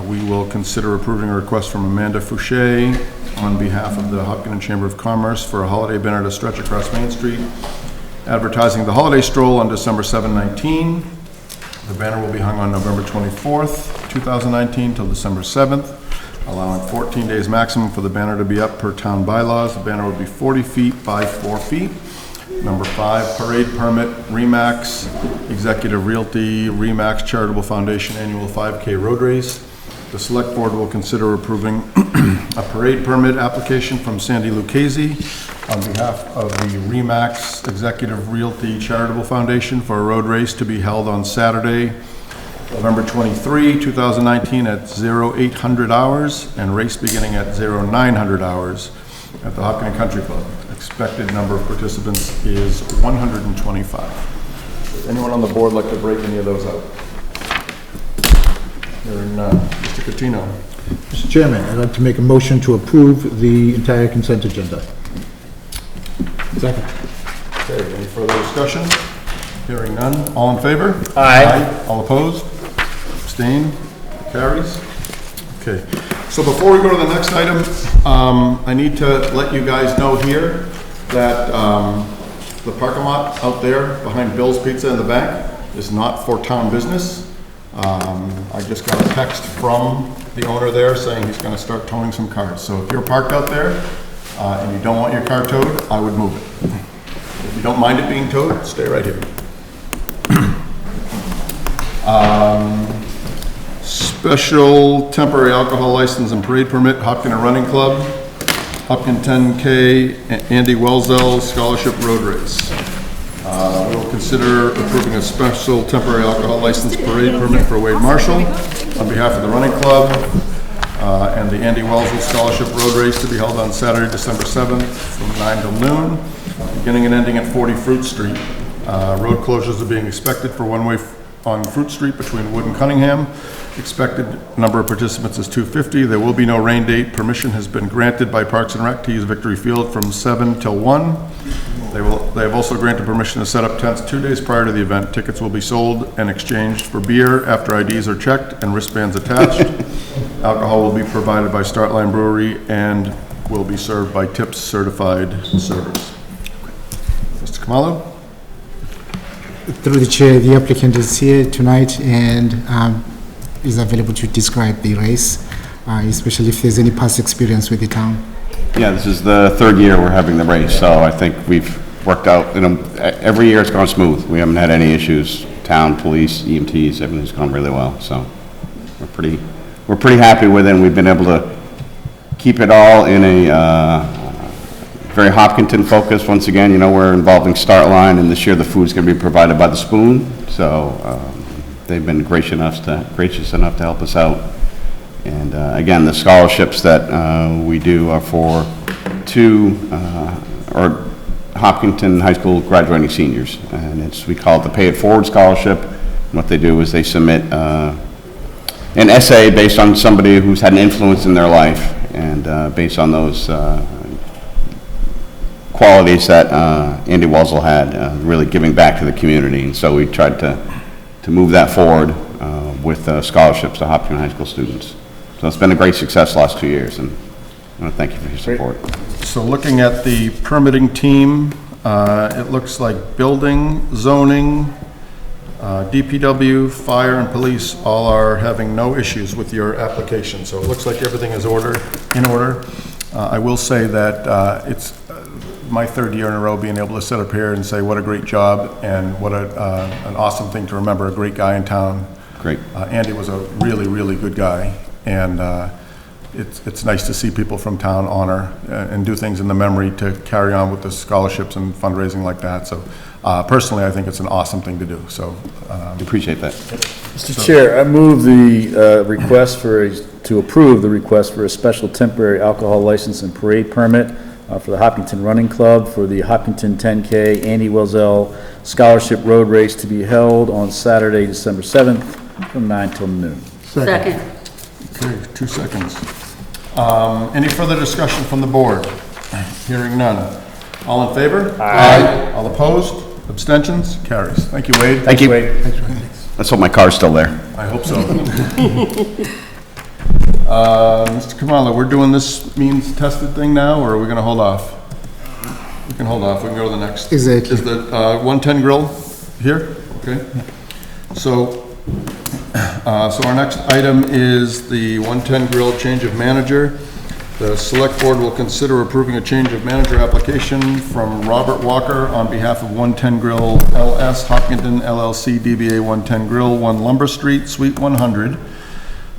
We will consider approving a request from Amanda Fouché on behalf of the Hopkinton Chamber of Commerce for a holiday banner to stretch across Main Street, advertising the holiday stroll on December 7/19. The banner will be hung on November 24th, 2019 till December 7th, allowing 14 days maximum for the banner to be up per town bylaws. The banner will be 40 feet by 4 feet. Number 5, parade permit, Remax Executive Realty, Remax Charitable Foundation Annual 5K Road Race. The select board will consider approving a parade permit application from Sandy Lucchese on behalf of the Remax Executive Realty Charitable Foundation for a road race to be held on Saturday, November 23, 2019 at 0800 hours and race beginning at 0900 hours at the Hopkinton Country Club. Expected number of participants is 125. Does anyone on the board like to break any of those out? Hearing none. Mr. Catino. Mr. Chairman, I'd like to make a motion to approve the entire consent agenda. Second. Okay, any further discussion? Hearing none. All in favor? Aye. All opposed? Abstained? Carries? Okay. So before we go to the next item, I need to let you guys know here that the parking lot out there behind Bill's Pizza in the back is not for town business. I just got a text from the owner there saying he's going to start towing some cars. So if you're parked out there and you don't want your car towed, I would move it. If you don't mind it being towed, stay right here. Special temporary alcohol license and parade permit, Hopkinton Running Club, Hopkinton 10K, Andy Welzell Scholarship Road Race. We will consider approving a special temporary alcohol license parade permit for Wade Marshall on behalf of the running club, and the Andy Wellsville Scholarship Road Race to be held on Saturday, December 7th from 9 till noon, beginning and ending at 40 Fruit Street. Road closures are being expected for one-way on Fruit Street between Wood and Cunningham. Expected number of participants is 250. There will be no rain date. Permission has been granted by Parks and Rec to use Victory Field from 7 till 1. They have also granted permission to set up tents 2 days prior to the event. Tickets will be sold and exchanged for beer after IDs are checked and wristbands attached. Alcohol will be provided by Startline Brewery and will be served by Tips Certified Servers. Mr. Kamalo? Through the chair, the applicant is here tonight and is available to describe the race, especially if there's any past experience with the town. Yeah, this is the third year we're having the race, so I think we've worked out, every year it's gone smooth. We haven't had any issues. Town, police, EMTs, everything's gone really well, so we're pretty happy with it, and we've been able to keep it all in a very Hopkinton focus. Once again, we're involving Startline, and this year the food's going to be provided by the Spoon, so they've been gracious enough to help us out. And again, the scholarships that we do are for Hopkinton High School graduating seniors, and we call it the Pay It Forward Scholarship. And what they do is they submit an essay based on somebody who's had an influence in their life, and based on those qualities that Andy Wellsville had, really giving back to the community. And so we tried to move that forward with scholarships to Hopkinton High School students. So it's been a great success the last 2 years, and I want to thank you for your support. So looking at the permitting team, it looks like building, zoning, DPW, fire, and police all are having no issues with your application. So it looks like everything is in order. I will say that it's my third year in a row being able to sit up here and say what a great job and what an awesome thing to remember, a great guy in town. Great. Andy was a really, really good guy, and it's nice to see people from town honor and do things in the memory to carry on with the scholarships and fundraising like that. So personally, I think it's an awesome thing to do. So appreciate that. Mr. Chair, I move the request to approve the request for a special temporary alcohol license and parade permit for the Hopkinton Running Club for the Hopkinton 10K Andy Wellsville Scholarship Road Race to be held on Saturday, December 7th from 9 till noon. Second. Okay, 2 seconds. Any further discussion from the board? Hearing none. All in favor? Aye. All opposed? Abstentions? Carries. Thank you, Wade. Thank you. Wade. Let's hope my car's still there. I hope so. Mr. Kamala, we're doing this means tested thing now, or are we going to hold off? We can hold off. We can go to the next. Is the 110 grill here? Okay. So our next item is the 110 grill change of manager. The select board will consider approving a change of manager application from Robert Walker on behalf of 110 Grill LS Hopkinton LLC DBA 110 Grill 1 Lumber Street Suite 100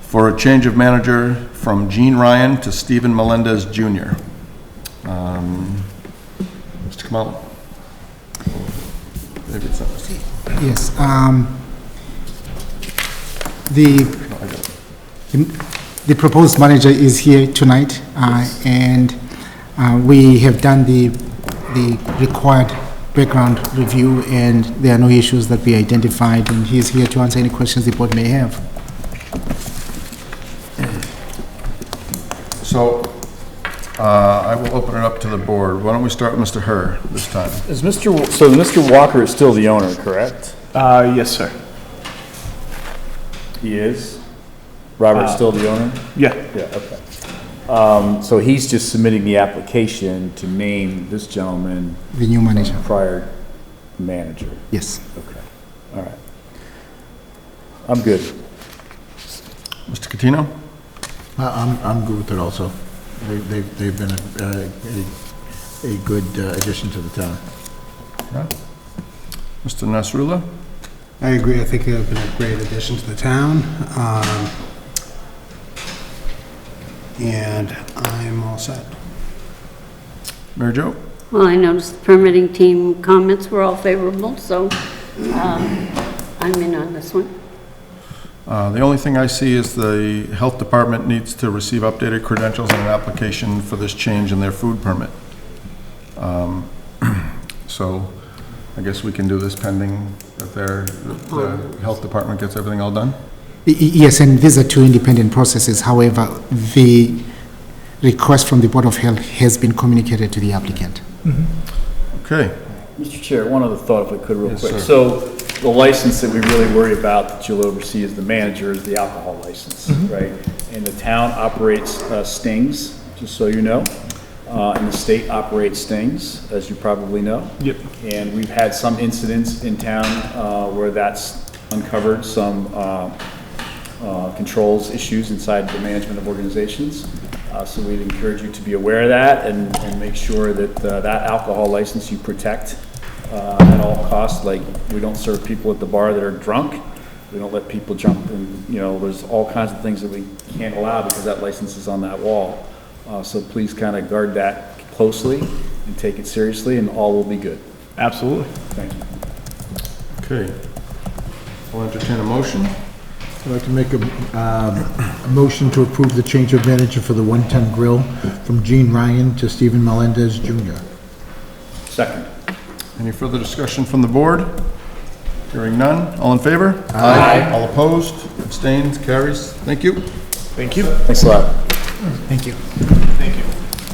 for a change of manager from Gene Ryan to Stephen Melendez Jr. Mr. Kamala. Yes. The proposed manager is here tonight, and we have done the required background review, and there are no issues that we identified, and he is here to answer any questions the board may have. So I will open it up to the board. Why don't we start with Mr. Herr this time? So Mr. Walker is still the owner, correct? Yes, sir. He is? Robert's still the owner? Yeah. Yeah, okay. So he's just submitting the application to name this gentleman the new manager, prior manager? Yes. Okay, all right. I'm good. Mr. Catino? I'm good with it also. They've been a good addition to the town. Right. Mr. Nasrullah? I agree. I think they've been a great addition to the town. And I'm all set. Mary Jo? Well, I noticed the permitting team comments were all favorable, so I'm in on this one. The only thing I see is the health department needs to receive updated credentials and an application for this change in their food permit. So I guess we can do this pending that the health department gets everything all done? Yes, and these are two independent processes. However, the request from the Board of Health has been communicated to the applicant. Okay. Mr. Chair, one other thought if I could real Yes, quick. sir. So the license that we really worry about that you'll oversee as the manager is the alcohol license, right? And the town operates stings, just so you know. And the state operates stings, as you probably know. Yep. And we've had some incidents in town where that's uncovered some controls issues inside the management of organizations. So we'd encourage you to be aware of that and make sure that that alcohol license you protect at all costs. Like, we don't serve people at the bar that are drunk. We don't let people jump and, there's all kinds of things that we can't allow because that license is on that wall. So please kind of guard that closely and take it seriously, and all will be good. Absolutely. Thank you. Okay. I'll entertain a motion. I'd like to make a motion to approve the change of manager for the 110 Grill from Gene Ryan to Stephen Melendez Jr. Second. Any further discussion from the board? Hearing none. All in favor? Aye. All opposed? Abstained? Carries? Thank you. Thank you. Thanks a lot. Thank you. Thank you.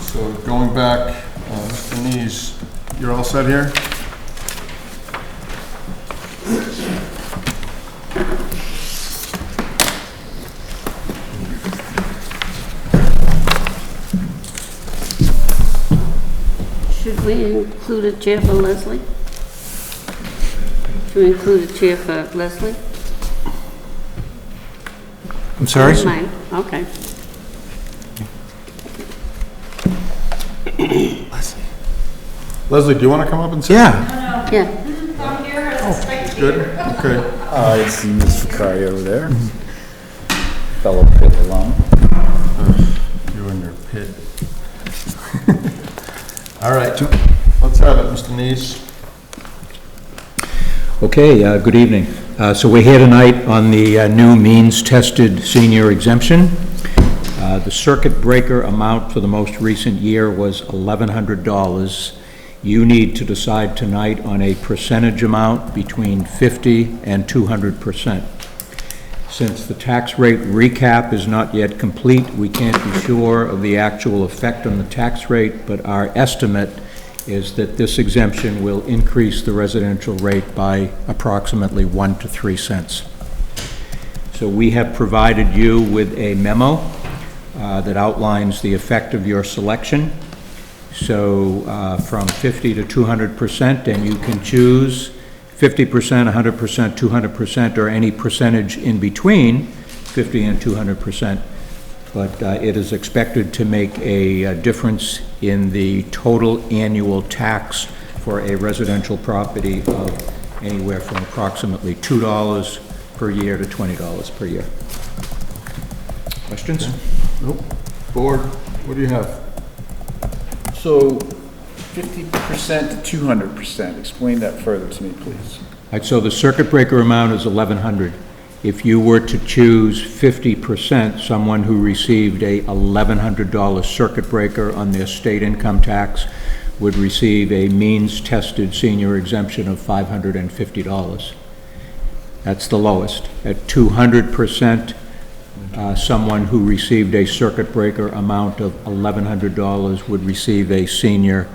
So going back, Mr. Nees, you're all set here? Should we include a chair for Leslie? Should we include a chair for Leslie? I'm sorry? Mine, okay. Leslie, do you want to come up and sit? Yeah. Yeah. Good, okay. I see Ms. Vicari over there. Fellow pit alone. You and your pit. All right, let's have it, Mr. Nees. Okay, good evening. So we're here tonight on the new means-tested senior exemption. The circuit breaker amount for the most recent year was $1,100. You need to decide tonight on a percentage amount between 50 and 200%. Since the tax rate recap is not yet complete, we can't be sure of the actual effect on the tax rate, but our estimate is that this exemption will increase the residential rate by approximately 1 to 3 cents. So we have provided you with a memo that outlines the effect of your selection. So from 50 to 200%, and you can choose 50%, 100%, 200%, or any percentage in between 50 and 200%. But it is expected to make a difference in the total annual tax for a residential property of anywhere from approximately $2 per year to $20 per year. Questions? Nope. Board, what do you have? So 50% to 200%, explain that further to me, please. Right, so the circuit breaker amount is $1,100. If you were to choose 50%, someone who received a $1,100 circuit breaker on their state income tax would receive a means-tested senior exemption of $550. That's the lowest. At 200%, someone who received a circuit breaker amount of $1,100 would receive a senior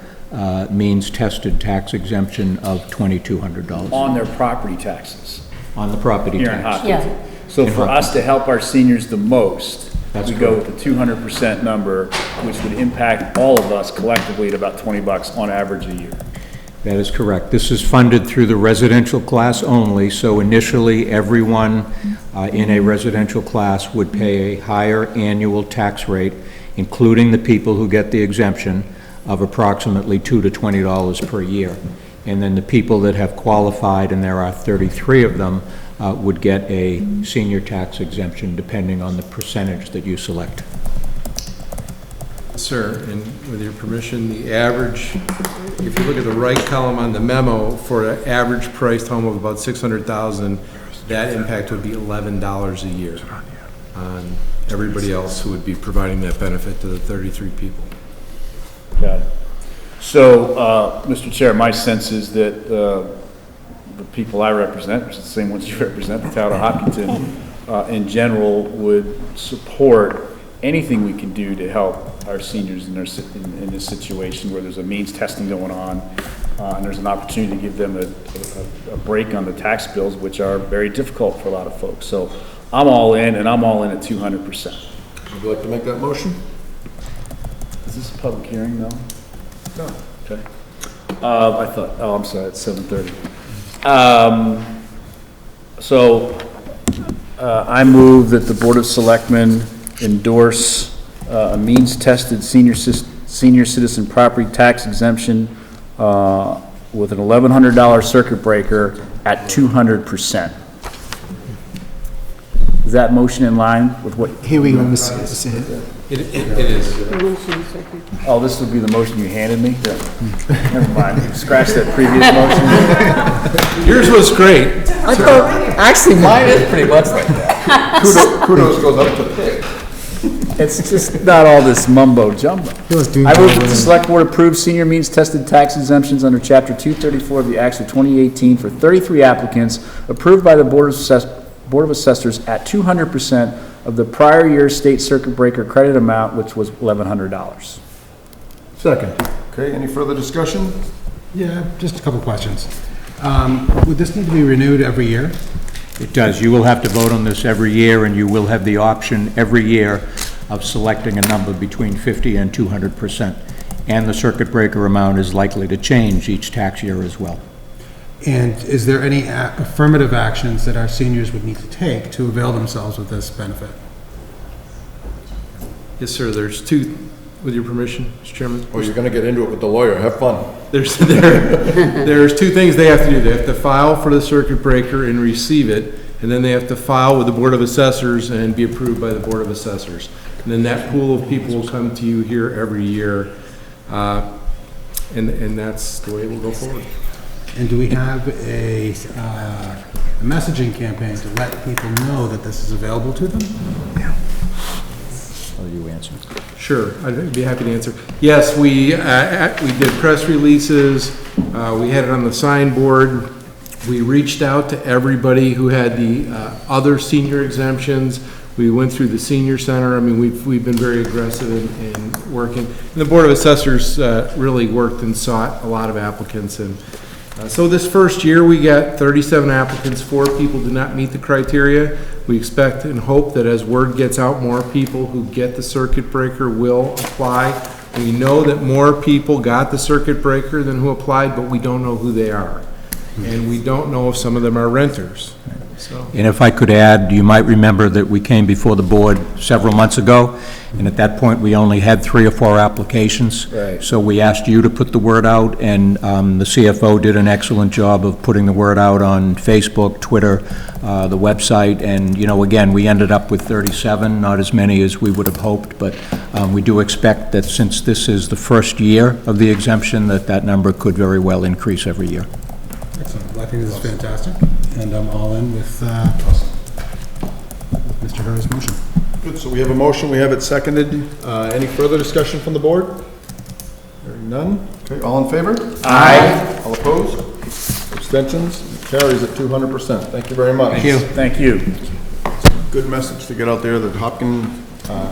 means-tested tax exemption of $2,200. On their property taxes. On the property Here in tax. Hopkinton. So for us to help our seniors the most, That's we go with the 200% number, which would impact all of us collectively at about $20 on average a year. That is correct. This is funded through the residential class only, so initially, everyone in a residential class would pay a higher annual tax rate, including the people who get the exemption, of approximately $2 to $20 per year. And then the people that have qualified, and there are 33 of them, would get a senior tax exemption depending on the percentage that you select. sir, and with your permission, the average, if you look at the right column on the memo, for an average priced home of about 600,000, that impact would be $11 a year on everybody else who would be providing that benefit to the 33 people. Got it. So, Mr. Chair, my sense is that the people I represent, which is the same ones you represent, the town of Hopkinton, in general, would support anything we can do to help our seniors in this situation where there's a means testing going on, and there's an opportunity to give them a break on the tax bills, which are very difficult for a lot of folks. So I'm all in, and I'm all in at 200%. Would you like to make that motion? Is this a public hearing, though? No. Okay. I thought, oh, I'm sorry, it's 7:30. I move that the Board of Selectmen endorse a means-tested senior citizen property tax exemption with an $1,100 circuit breaker at 200%. Is that motion in line with what? Here we go, Mr. It is. Oh, this would be the motion you handed me? Never mind, scratch that previous motion. Yours was great. I thought, actually, mine is pretty much like that. Kudos goes up to the pig. It's just not all this mumbo jumbo. I move that the select board approve senior means tested tax exemptions under chapter 234 of the Acts of 2018 for 33 applicants approved by the Board of Assessors at 200% of the prior year's state circuit breaker credit amount, which was $1,100. Second. Okay, any further discussion? Yeah, just a couple questions. Would this need to be renewed every year? It does. You will have to vote on this every year, and you will have the option every year of selecting a number between 50 and 200%. And the circuit breaker amount is likely to change each tax year as well. And is there any affirmative actions that our seniors would need to take to avail themselves of this benefit? Yes, sir, there's two, with your permission, Mr. Chairman. Oh, you're going to get into it with the lawyer. Have fun. There's two things they have to do. They have to file for the circuit breaker and receive it, and then they have to file with the Board of Assessors and be approved by the Board of Assessors. And then that pool of people will come to you here every year, and that's the way it will go forward. And do we have a messaging campaign to let people know that this is available to them? Yeah. Oh, you answer. Sure, I'd be happy to answer. Yes, we did press releases. We had it on the signboard. We reached out to everybody who had the other senior exemptions. We went through the senior center. I mean, we've been very aggressive in working. And the Board of Assessors really worked and sought a lot of applicants. And so this first year, we got 37 applicants. 4 people did not meet the criteria. We expect and hope that as word gets out, more people who get the circuit breaker will apply. We know that more people got the circuit breaker than who applied, but we don't know who they are. And we don't know if some of them are renters. So. And if I could add, you might remember that we came before the board several months ago, and at that point, we only had 3 or 4 applications. Right. So we asked you to put the word out, and the CFO did an excellent job of putting the word out on Facebook, Twitter, the website, and, you know, again, we ended up with 37, not as many as we would have hoped, but we do expect that since this is the first year of the exemption, that number could very well increase every year. Excellent. Well, I think this is fantastic, and I'm all in with Mr. Herr's motion. Good, so we have a motion, we have it seconded. Any further discussion from the board? Hearing none. Okay, all in favor? Aye. All opposed? Abstentions? It carries at 200%. Thank you very much. Thank you. Thank you. Good message to get out there that Hopkins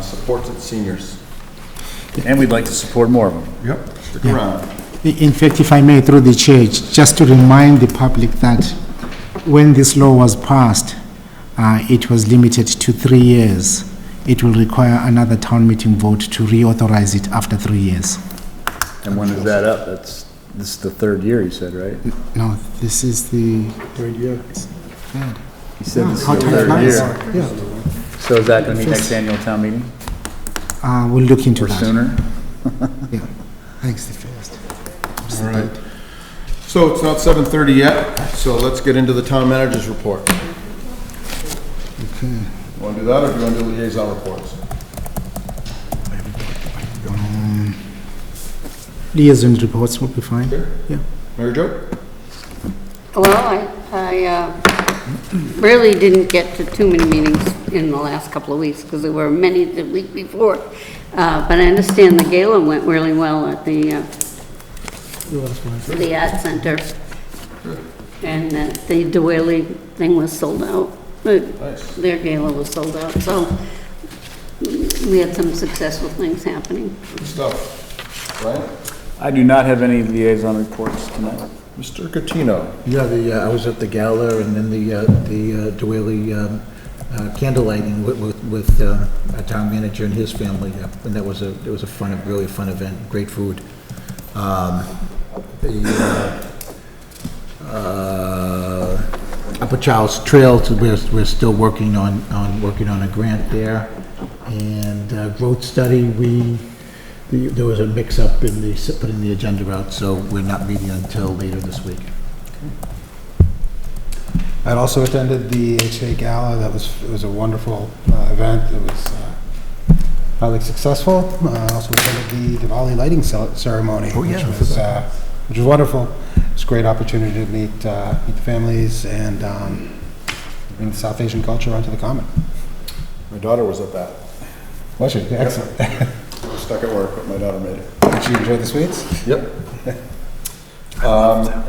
supports its seniors. And we'd like to support more of them. Yep, stick around. In fact, if I may, through the church, just to remind the public that when this law was passed, it was limited to 3 years. It will require another town meeting vote to reauthorize it after 3 years. And when is that up? This is the 3rd year, you said, right? No, this is the 3rd year. third. You said this is How the time 3rd flies. year. Yeah. So is that going to be next annual town meeting? We'll look into Or that. sooner? Yeah. Thanks, the first. All right. So it's not 7:30 yet, so let's get into the town manager's report. Okay. Want to do that, or do you want to do liaison reports? Liaison reports will be fine. Okay. Yeah. Mary Jo? Well, I really didn't get to too many meetings in the last couple of weeks because there were many the week before. But I understand the gala went really well at the Art Center. And the Dooley thing was sold out. Nice. Their gala was sold out, so we had some successful things happening. Good stuff. Ryan? I do not have any liaison reports tonight. Mr. Catino? Yeah, I was at the gala and then the Dooley candle lighting with our town manager and his family, and it was a really fun event, great food. Upper Charles Trail, we're still working on a grant there, and growth study, there was a mix-up in putting the agenda out, so we're not meeting until later this week. I'd also attended the HA Gala. It was a wonderful event. It was highly successful. I also attended the Diwali lighting ceremony, which was wonderful. It's a great opportunity to meet the families and bring the South Asian culture onto the common. My daughter was at that. Was she? Excellent. I was stuck at work, but my daughter made it. Did she enjoy the sweets? Yep.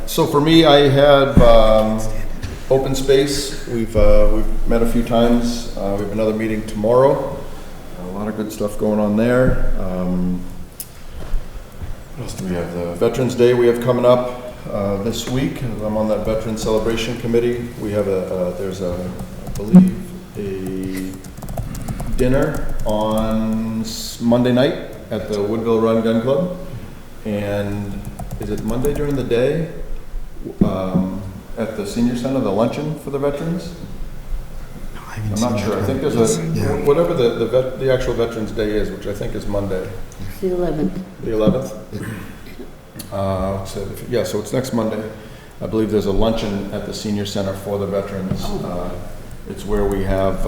So for me, I have open space. We've met a few times. We have another meeting tomorrow. A lot of good stuff going on there. What else do we have? The Veterans Day we have coming up this week. I'm on that Veterans Celebration Committee. We have there's I believe, a dinner on Monday night at the Woodville Run Gun Club. And is it Monday during the day? At the senior center, the luncheon for the veterans? I'm not sure. I think there's whatever the actual Veterans Day is, which I think is Monday. It's the 11th. The 11th? So it's next Monday. I believe there's a luncheon at the senior center for the veterans. It's where we have,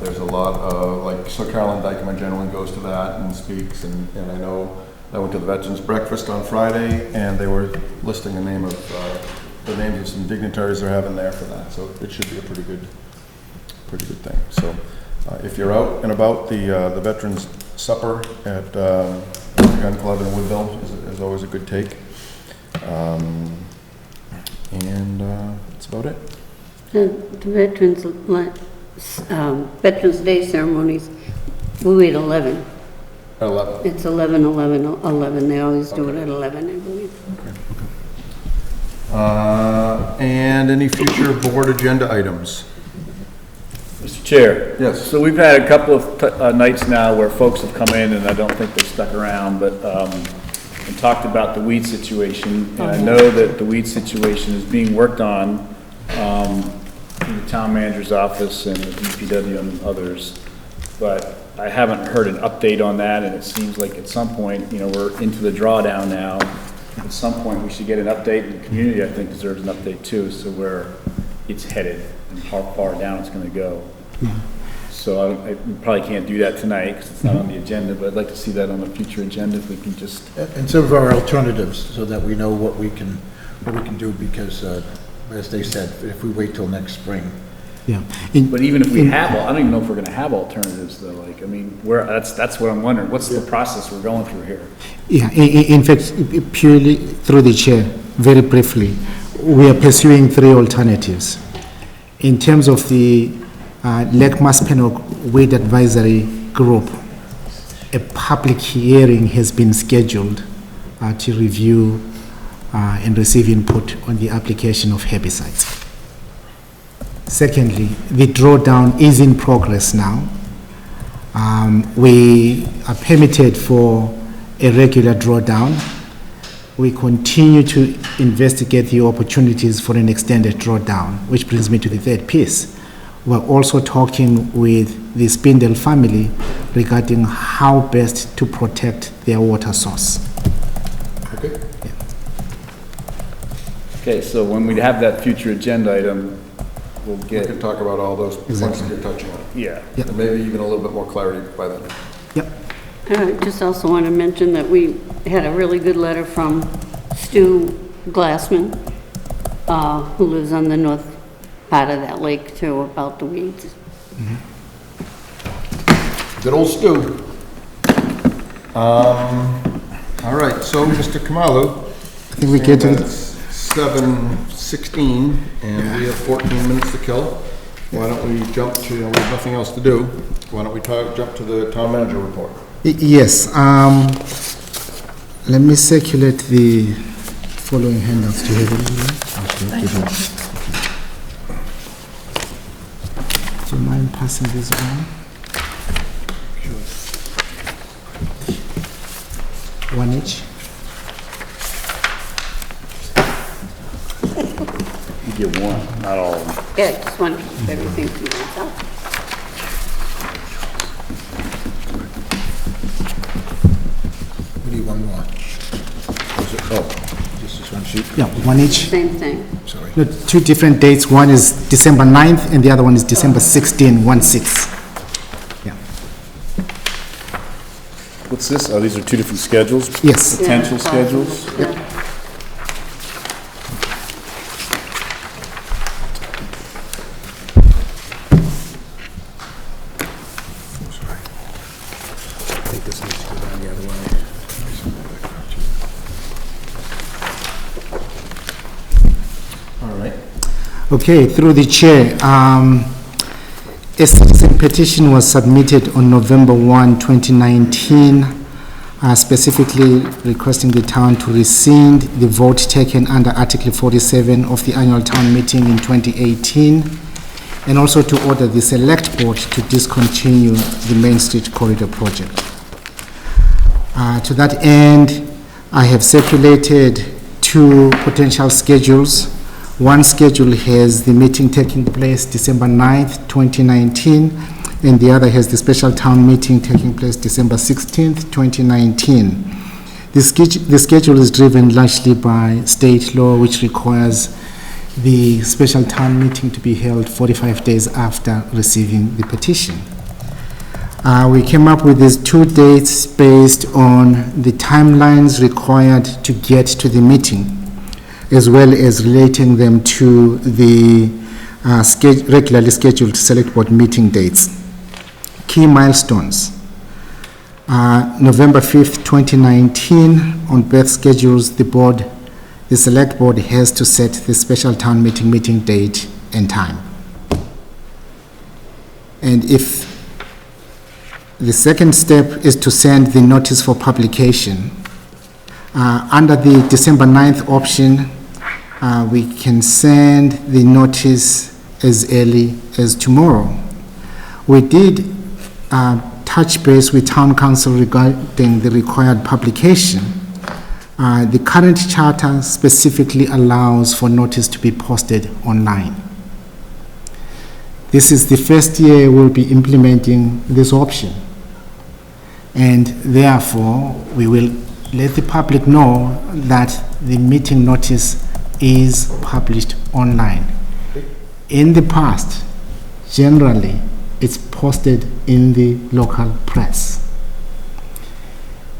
there's a lot of, so Carolyn Dykeman generally goes to that and speaks, and I know I went to the Veterans Breakfast on Friday, and they were listing the names of some dignitaries they're having there for that. So it should be a pretty good thing. So if you're out and about, the Veterans Supper at the Gun Club in Woodville is always a good take. And that's about it. The Veterans Day ceremonies, we wait 11. 11. It's 11. They always do it at 11, I believe. Okay. And any future board agenda items? Mr. Chair. Yes. So we've had a couple of nights now where folks have come in, and I don't think they've stuck around, but and talked about the weed situation. And I know that the weed situation is being worked on in the town manager's office and the DPW and others, but I haven't heard an update on that, and it seems like at some point, we're into the drawdown now. At some point, we should get an update, and the community, I think, deserves an update too, so where it's headed and how far down it's gonna go. So I probably can't do that tonight because it's not on the agenda, but I'd like to see that on a future agenda if we can just. And some of our alternatives, so that we know what we can do, because as they said, if we wait till next spring. Yeah. But even if we have, I don't even know if we're gonna have alternatives though, that's what I'm wondering, what's the process we're going through here? Yeah, in fact, purely through the chair, very briefly, we are pursuing 3 alternatives. In terms of the Lake Maspenok Weed Advisory Group, a public hearing has been scheduled to review and receive input on the application of herbicides. Secondly, the drawdown is in progress now. We are permitted for a regular drawdown. We continue to investigate the opportunities for an extended drawdown, which brings me to the third piece. We're also talking with the Spindle family regarding how best to protect their water source. Okay. Yeah. Okay, so when we have that future agenda item, we can talk about all those points that you're touching on. Yeah. And maybe even a little bit more clarity by then. Yep. I just also want to mention that we had a really good letter from Stu Glassman, who lives on the north part of that lake too, about the weeds. Good old Stu. All right, so Mr. Kamalu. I think we get to the... 7:16, and we have 14 minutes to kill. Why don't we jump to, we have nothing else to do. Why don't we jump to the town manager report? Yes, let me circulate the following handouts to everyone. Do you mind passing this around? One each. You get one, not all of them. Yeah, just want to keep everything to myself. We need one more. Oh, just this one sheet? Yeah, one each. Same thing. Sorry. No, two different dates. One is December 9th and the other one is December 16, 1/6. Yeah. What's this? Oh, these are two different schedules? Yes. Potential Yeah, schedules? yeah. I think this needs to go down the other way. All right. Okay, through the chair, a citizen petition was submitted on November 1, 2019, specifically requesting the town to rescind the vote taken under Article 47 of the annual town meeting in 2018, and also to order the select board to discontinue the Main Street Corridor project. To that end, I have circulated two potential schedules. One schedule has the meeting taking place December 9th, 2019, and the other has the special town meeting taking place December 16th, 2019. The schedule is driven largely by state law, which requires the special town meeting to be held 45 days after receiving the petition. We came up with these two dates based on the timelines required to get to the meeting, as well as relating them to the regularly scheduled select board meeting dates. Key milestones. November 5th, 2019, on both schedules, the select board has to set the special town meeting date and time. And if the second step is to send the notice for publication, under the December 9th option, we can send the notice as early as tomorrow. We did touch base with town council regarding the required publication. The current charter specifically allows for notice to be posted online. This is the first year we'll be implementing this option, and therefore we will let the public know that the meeting notice is published online. In the past, generally, it's posted in the local press.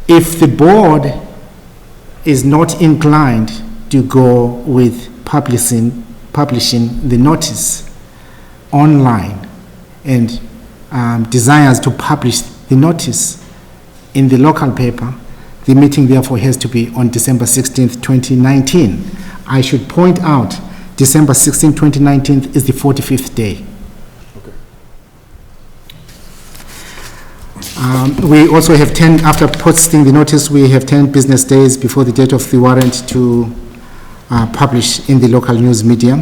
If the board is not inclined to go with publishing the notice online and desires to publish the notice in the local paper, the meeting therefore has to be on December 16th, 2019. I should point out, December 16th, 2019 is the 45th day. We also have 10, after posting the notice, we have 10 business days before the date of the warrant to publish in the local news media.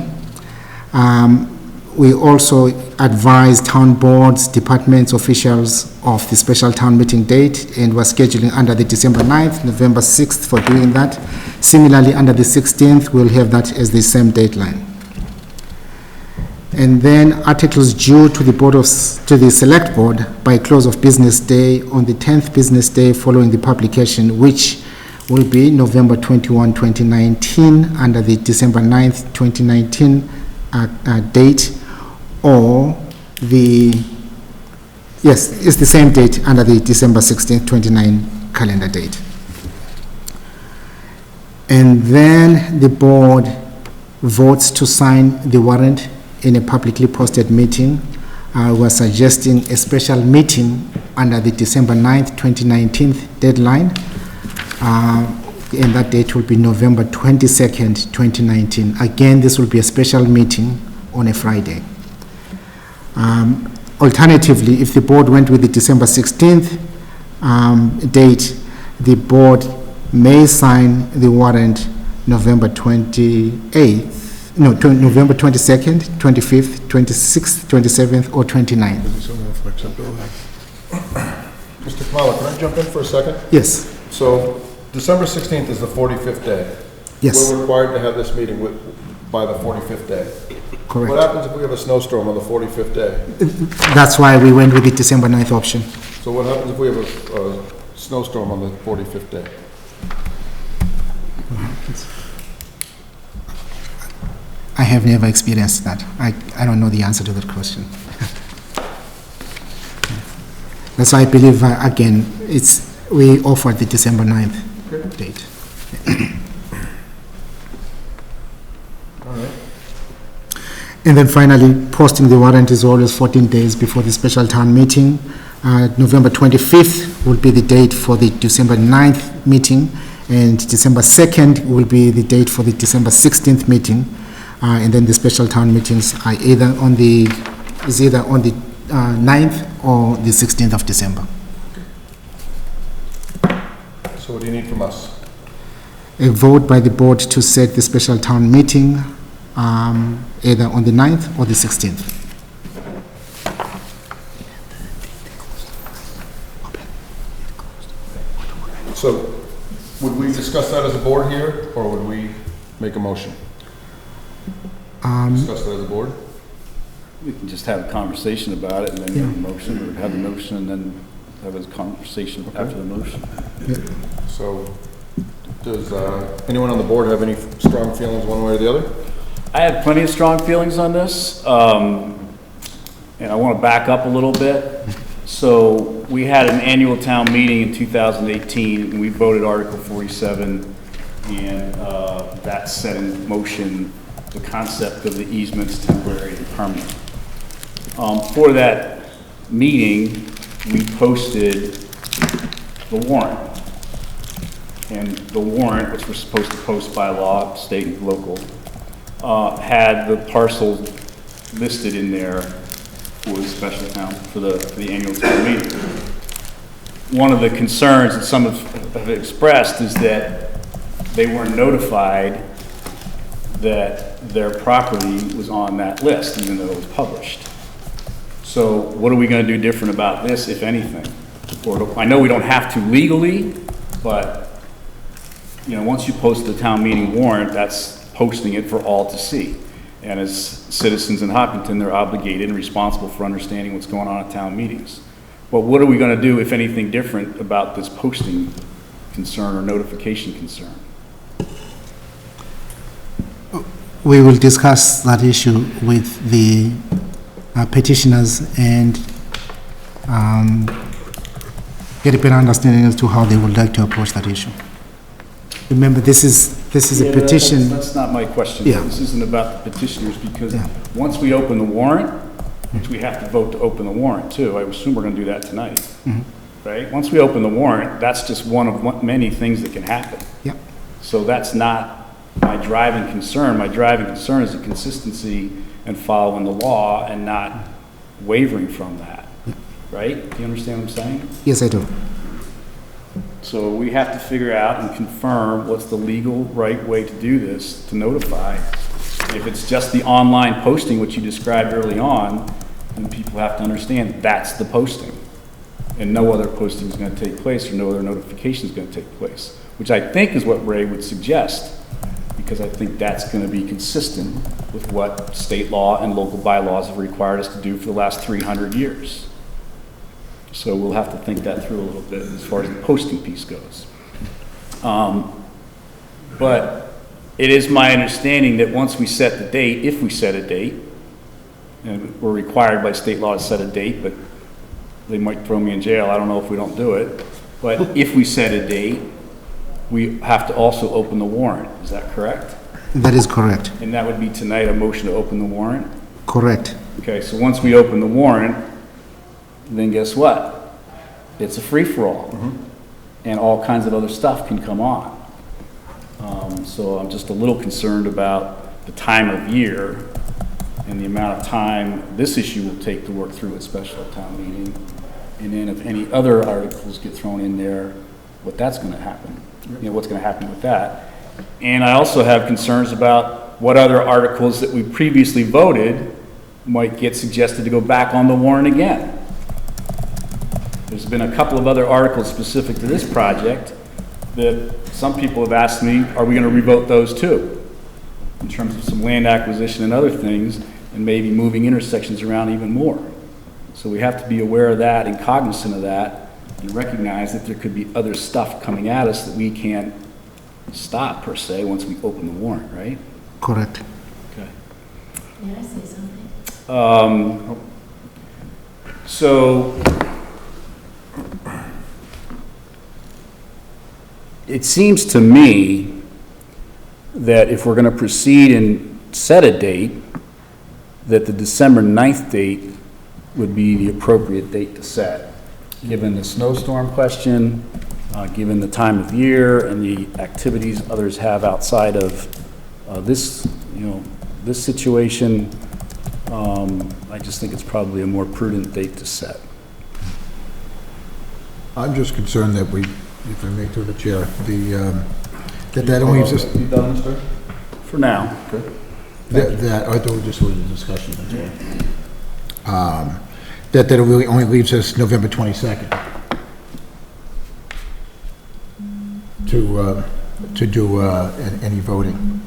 We also advise town boards, departments, officials of the special town meeting date, and we're scheduling under the December 9th, November 6th for doing that. Similarly, under the 16th, we'll have that as the same deadline. And then articles due to the select board by close of business day on the 10th business day following the publication, which will be November 21, 2019, under the December 9th, 2019 date, or the Yes, it's the same date under the December 16th, 29 calendar date. And then the board votes to sign the warrant in a publicly posted meeting. We're suggesting a special meeting under the December 9th, 2019 deadline. And that date will be November 22nd, 2019. Again, this will be a special meeting on a Friday. Alternatively, if the board went with the December 16th date, the board may sign the warrant November 28th, no, November 22nd, 25th, 26th, 27th, or 29th. Mr. Kamala, can I jump in for a second? Yes. So December 16th is the 45th day. Yes. We're required to have this meeting by the 45th day. Correct. What happens if we have a snowstorm on the 45th day? That's why we went with the December 9th option. So what happens if we have a snowstorm on the 45th day? I have never experienced that. I don't know the answer to that question. That's why I believe, again, we offered the December 9th date. All right. And then finally, posting the warrant is always 14 days before the special town meeting. November 25th will be the date for the December 9th meeting, and December 2nd will be the date for the December 16th meeting. And then the special town meetings are either on the 9th or the 16th of December. So what do you need from us? A vote by the board to set the special town meeting either on the 9th or the 16th. So would we discuss that as a board here, or would we make a motion? Discuss that as a board? We can just have a conversation about it and then make a motion, or have a motion and then have a conversation after the motion. So does anyone on the board have any strong feelings one way or the other? I have plenty of strong feelings on this, and I want to back up a little bit. So we had an annual town meeting in 2018, and we voted Article 47, and that set in motion the concept of the easements, temporary and permanent. For that meeting, we posted the warrant. And the warrant, which we're supposed to post by law, state and local, had the parcel listed in there for the special town, for the annual town meeting. One of the concerns that some have expressed is that they weren't notified that their property was on that list, even though it was published. So what are we going to do different about this, if anything? Or I know we don't have to legally, but once you post the town meeting warrant, that's posting it for all to see. And as citizens in Hopkinton, they're obligated and responsible for understanding what's going on at town meetings. But what are we going to do, if anything, different about this posting concern or notification concern? We will discuss that issue with the petitioners and get a better understanding as to how they would like to approach that issue. Remember, this is a petition. That's not my question. Yeah. This isn't about the petitioners, because once we open the warrant, which we have to vote to open the warrant too, I assume we're going to do that tonight, right? Once we open the warrant, that's just one of many things that can happen. Yep. So that's not my driving concern. My driving concern is the consistency and following the law and not wavering from that, right? Do you understand what I'm saying? Yes, I do. So we have to figure out and confirm what's the legal right way to do this, to notify. If it's just the online posting, which you described early on, then people have to understand that's the posting. And no other posting is going to take place, or no other notification is going to take place, which I think is what Ray would suggest, because I think that's going to be consistent with what state law and local bylaws have required us to do for the last 300 years. So we'll have to think that through a little bit as far as the posting piece goes. But it is my understanding that once we set the date, if we set a date, and we're required by state law to set a date, but they might throw me in jail, I don't know if we don't do it. But if we set a date, we have to also open the warrant, is that correct? That is correct. And that would be tonight, a motion to open the warrant? Correct. Okay, so once we open the warrant, then guess what? It's a free-for-all. And all kinds of other stuff can come on. So I'm just a little concerned about the time of year and the amount of time this issue will take to work through a special town meeting. And then if any other articles get thrown in there, what that's gonna happen. You know, what's gonna happen with that. And I also have concerns about what other articles that we previously voted might get suggested to go back on the warrant again. There's been a couple of other articles specific to this project that some people have asked me, are we gonna revote those too? In terms of some land acquisition and other things, and maybe moving intersections around even more. So we have to be aware of that and cognizant of that, and recognize that there could be other stuff coming at us that we can't stop per se once we open the warrant, right? Correct. Okay. May I say something? So it seems to me that if we're going to proceed and set a date, that the December 9th date would be the appropriate date to set, given the snowstorm question, given the time of year and the activities others have outside of this, this situation. I just think it's probably a more prudent date to set. I'm just concerned that we, if I may through the chair, that only leaves us. You done, mister? For now. Good. That I thought just was a discussion, that's all. That really only leaves us November 22nd to do any voting.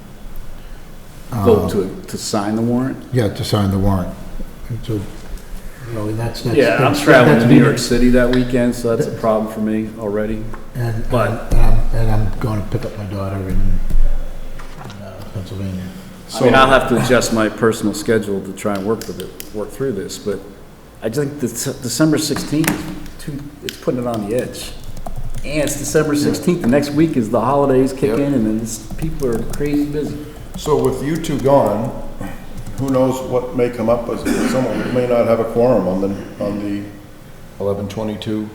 Vote to sign the warrant? Yeah, to sign the warrant. So, that's Yeah, I'm traveling to New York City that weekend, so that's a problem for me already. And I'm going to pick up my daughter in Pennsylvania. I mean, I'll have to adjust my personal schedule to try and work through this, but I think December 16th, it's putting it on the edge. And it's December 16th, the next week is the holidays kick in, and then people are crazy busy. So with you two gone, who knows what may come up as someone, we may not have a quorum on the 11/22.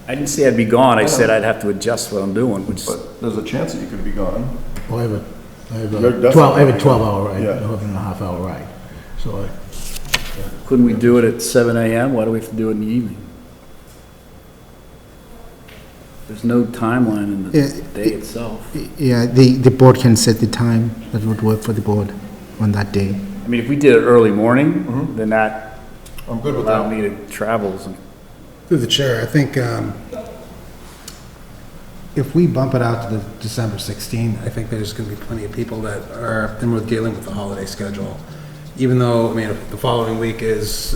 I didn't say I'd be gone, I said I'd have to adjust what I'm doing, which. But there's a chance that you could be gone. Well, I have a You're definitely- 12-hour ride, Yeah. 11.5-hour ride. So Couldn't we do it at 7 a.m.? Why do we have to do it in the evening? There's no timeline in the day itself. Yeah, the board can set the time that would work for the board on that day. I mean, if we did it early morning, then that I'm good with allow that. me to travel. Through the chair, I think if we bump it out to the December 16, I think there's going to be plenty of people that are dealing with the holiday schedule. Even though, I mean, if the following week is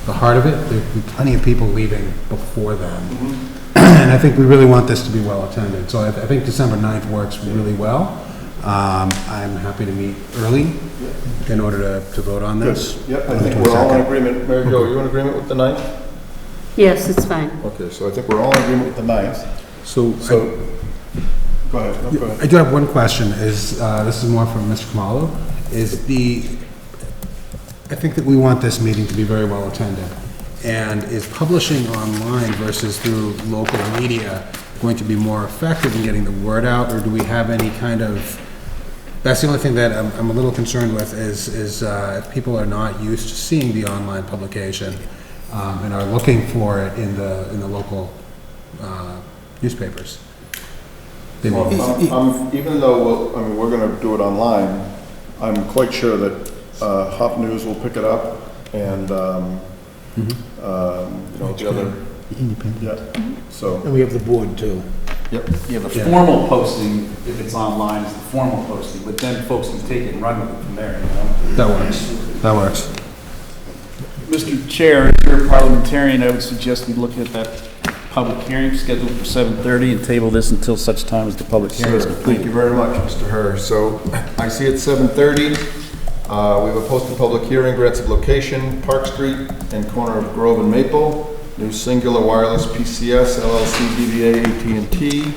the heart of it, there'll be plenty of people leaving before then. And I think we really want this to be well attended. So I think December 9th works really well. I'm happy to meet early in order to vote on this. Yep, I think we're all in agreement. Mary Jo, you in agreement with the 9th? Yes, it's fine. Okay, so I think we're all in agreement with the 9th. So Go ahead. No, go ahead. I do have one question, this is more from Mr. Kamalo, I think that we want this meeting to be very well attended. And is publishing online versus through local media going to be more effective in getting the word out, or do we have any kind of, that's the only thing that I'm a little concerned with is if people are not used to seeing the online publication and are looking for it in the local newspapers. Well, even though we're going to do it online, I'm quite sure that Hop News will pick it up, and the other. Independent. Yeah. So. and we have the board too. Yep. Yeah, the formal posting, if it's online, is the formal posting, but then folks can take it and run with it from there, That works. Mr. Chair, if you're a parliamentarian, I would suggest we look at that public hearing scheduled for 7:30 and table this until such time as the public hearing is Sure. complete. Thank you very much, Mr. Herr. So I see it's 7:30. We have a posted public hearing, grants of location, Park Street and corner of Grove and Maple, new Singular Wireless PCS, LLC, DBA, AT&T.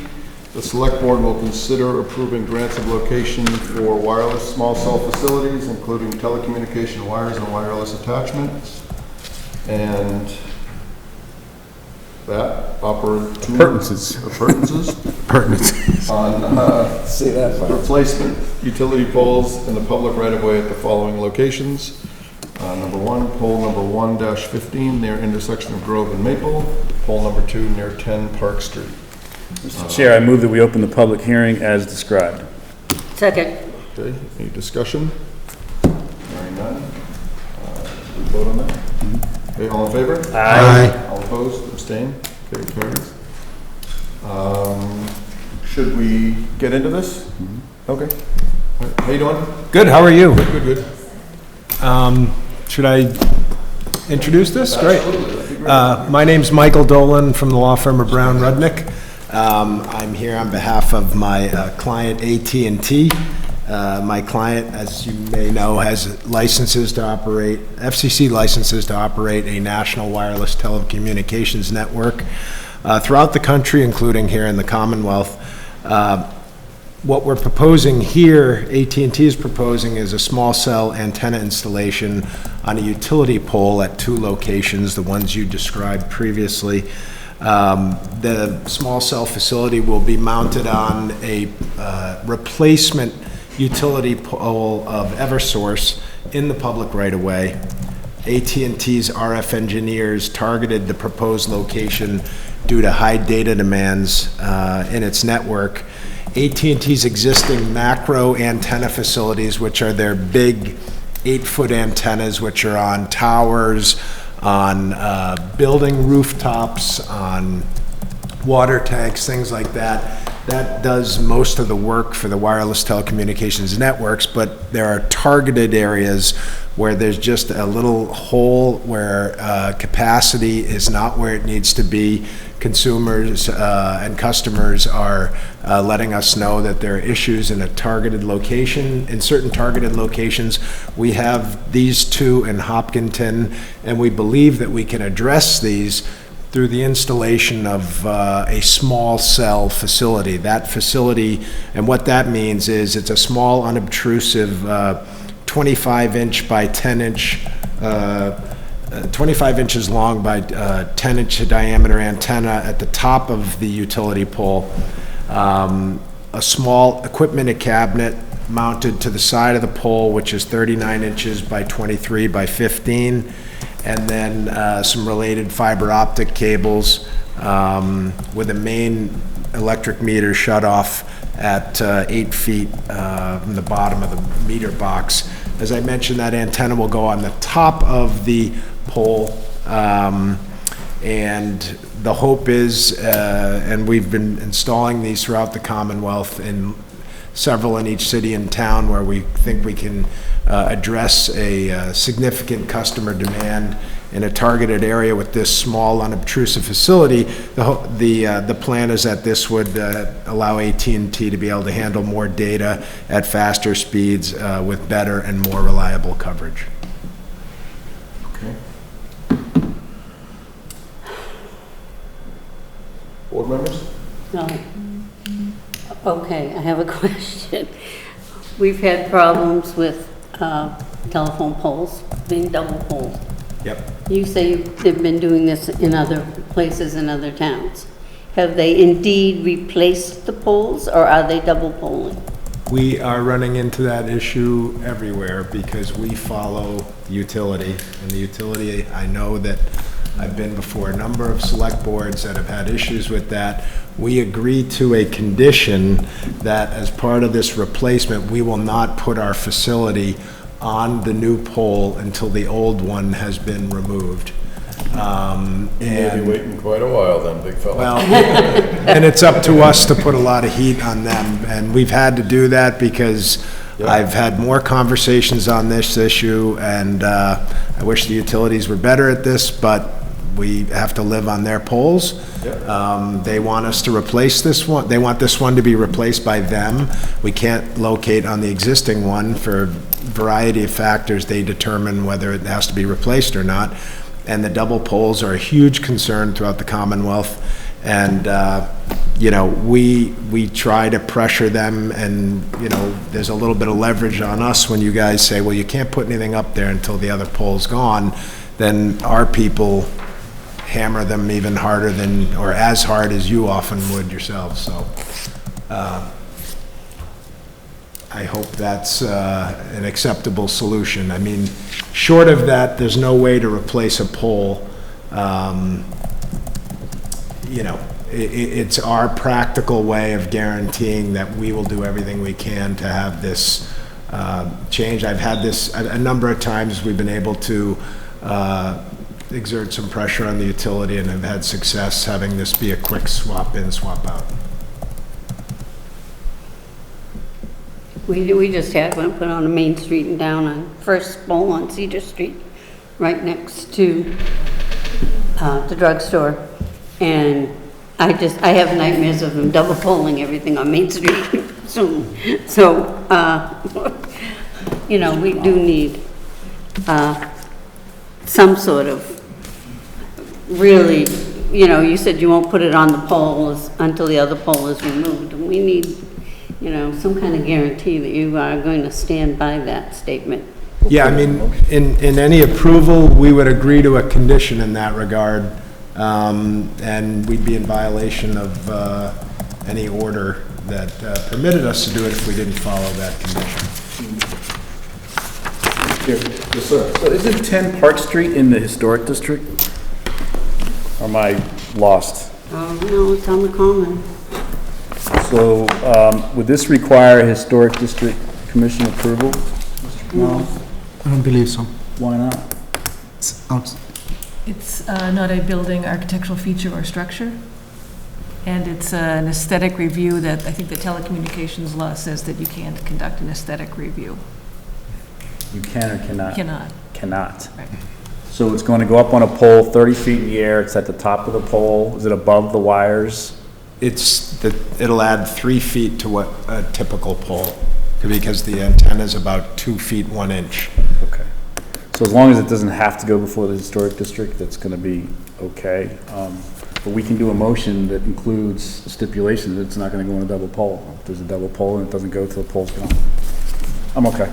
The select board will consider approving grants of location for wireless small cell facilities, including telecommunication wires and wireless attachments. And that Appurtenances. Appurtenances on Say that fast. replacement utility poles in the public right-of-way at the following locations. Number 1, pole number 1-15 near intersection of Grove and Maple. Pole number 2 near 10 Park Street. Mr. Chair, I move that we open the public hearing as described. Second. Okay, any discussion? Hearing none. We vote on that? Okay, all in favor? Aye. All opposed, abstain? Okay, carries. Should we get into this? Okay. All right, how you doing? Good, how are you? Good, good. Should I introduce this? Great. Absolutely, that'd be great. My name's Michael Dolan from the law firm of Brown Rudnick. I'm here on behalf of my client AT&T. My client, as you may know, has licenses to operate, FCC licenses to operate a national wireless telecommunications network throughout the country, including here in the Commonwealth. What we're proposing here, AT&T is proposing, is a small cell antenna installation on a utility pole at 2 locations, the ones you described previously. The small cell facility will be mounted on a replacement utility pole of Eversource in the public right-of-way. AT&T's RF engineers targeted the proposed location due to high data demands in its network. AT&T's existing macro antenna facilities, which are their big 8-foot antennas, which are on towers, on building rooftops, on water tanks, things like that. That does most of the work for the wireless telecommunications networks, but there are targeted areas where there's just a little hole where capacity is not where it needs to be. Consumers and customers are letting us know that there are issues in a targeted location. In certain targeted locations, we have these 2 in Hopkinton, and we believe that we can address these through the installation of a small cell facility. That facility, and what that means is it's a small, unobtrusive 25-inch by 10-inch 25 inches long by 10-inch diameter antenna at the top of the utility pole, a small equipment cabinet mounted to the side of the pole, which is 39 inches by 23 by 15, and then some related fiber optic cables with a main electric meter shut off at 8 feet from the bottom of the meter box. As I mentioned, that antenna will go on the top of the pole, and the hope is, and we've been installing these throughout the Commonwealth, in several in each city and town, where we think we can address a significant customer demand in a targeted area with this small, unobtrusive facility. The plan is that this would allow AT&T to be able to handle more data at faster speeds with better and more reliable coverage. Okay. Board members? No. Okay, I have a question. We've had problems with telephone poles, being double poles. Yep. You say they've been doing this in other places in other towns. Have they indeed replaced the poles, or are they double poling? We are running into that issue everywhere because we follow the utility. And the utility, I know that I've been before a number of select boards that have had issues with that. We agreed to a condition that as part of this replacement, we will not put our facility on the new pole until the old one has been removed. You may be waiting quite a while then, big fella. Well, and it's up to us to put a lot of heat on them, and we've had to do that because I've had more conversations on this issue, and I wish the utilities were better at this, but we have to live on their poles. They want us to replace this one. They want this one to be replaced by them. We can't locate on the existing one for variety of factors, they determine whether it has to be replaced or not. And the double poles are a huge concern throughout the Commonwealth. And, you know, we try to pressure them, and, you know, there's a little bit of leverage on us when you guys say, well, you can't put anything up there until the other pole's gone. Then our people hammer them even harder than, or as hard as you often would yourselves. So I hope that's an acceptable solution. I mean, short of that, there's no way to replace a pole. You know, it's our practical way of guaranteeing that we will do everything we can to have this change. I've had this a number of times. We've been able to exert some pressure on the utility and have had success having this be a quick swap in, swap out. We just had one put on a main street and down on First Pole on Cedar Street, right next to the drugstore. And I have nightmares of them double poling everything on Main Street soon. So, you know, we do need some sort of really, you know, you said you won't put it on the poles until the other pole is removed. And we need, you know, some kind of guarantee that you are going to stand by that statement. Yeah, I mean, in any approval, we would agree to a condition in that regard. And we'd be in violation of any order that permitted us to do it if we didn't follow that condition. Yes, sir. So isn't 10 Park Street in the historic district? Or am I lost? Oh, no, it's on the common. So would this require historic district commission approval? No. I don't believe so. Why not? It's not a building architectural feature or structure, and it's an aesthetic review that I think the telecommunications law says that you can't conduct an aesthetic review. You can or cannot? Cannot. Cannot. Right. So it's going to go up on a pole 30 feet in the air, it's at the top of the pole, is it above the wires? It'll add 3 feet to what a typical pole, because the antenna is about 2 feet 1 inch. Okay. So as long as it doesn't have to go before the historic district, that's going to be okay. But we can do a motion that includes a stipulation that it's not going to go on a double pole. If there's a double pole and it doesn't go till the pole's gone, I'm okay.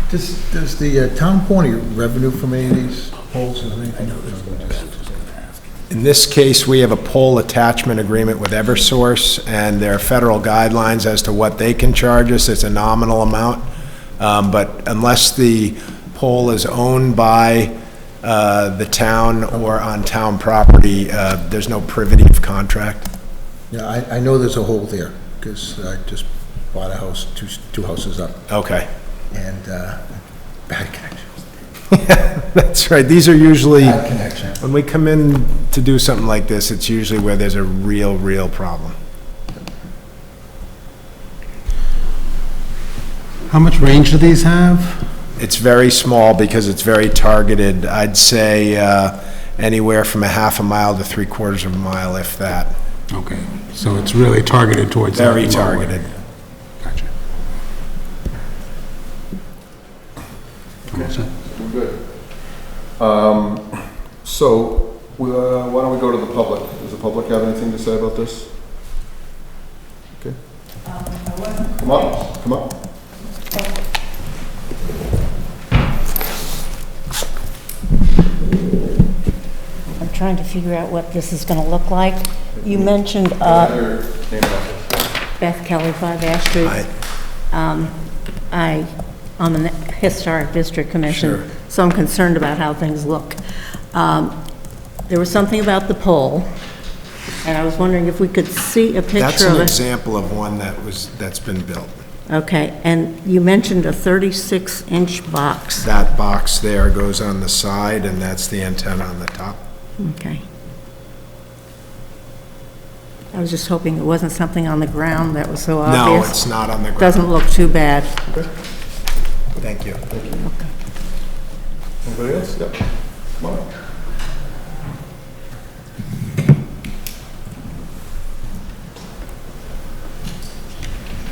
Does the town pull any revenue from any of these poles? I know In this case, we have a pole attachment agreement with Eversource, and there are federal guidelines as to what they can charge us. It's a nominal amount. But unless the pole is owned by the town or on town property, there's no privity of contract. Yeah, I know there's a hole there, because I just bought a house, two houses up. Okay. And bad connection. That's right. These are usually, Bad connection. when we come in to do something like this, it's usually where there's a real problem. How much range do these have? It's very small because it's very targeted. I'd say anywhere from a half a mile to 3/4 of a mile, if that. Okay, so it's really targeted towards that Very low targeted. area. Gotcha. Okay, we're good. So, why don't we go to the public? Does the public have anything to say about this? Okay. Come on, come on. I'm trying to figure out what this is going to look like. You mentioned Beth Kelly, 5 Ash Street. I'm on the Historic District Commission, Sure. so I'm concerned about how things look. There was something about the pole, and I was wondering if we could see a picture of it. That's an example of one that's been built. Okay, and you mentioned a 36-inch box. That box there goes on the side, and that's the antenna on the top. Okay. I was just hoping it wasn't something on the ground that was so obvious. No, it's not on the ground. Doesn't look too bad. Thank you. Thank you. Anybody else? Yeah. Come on.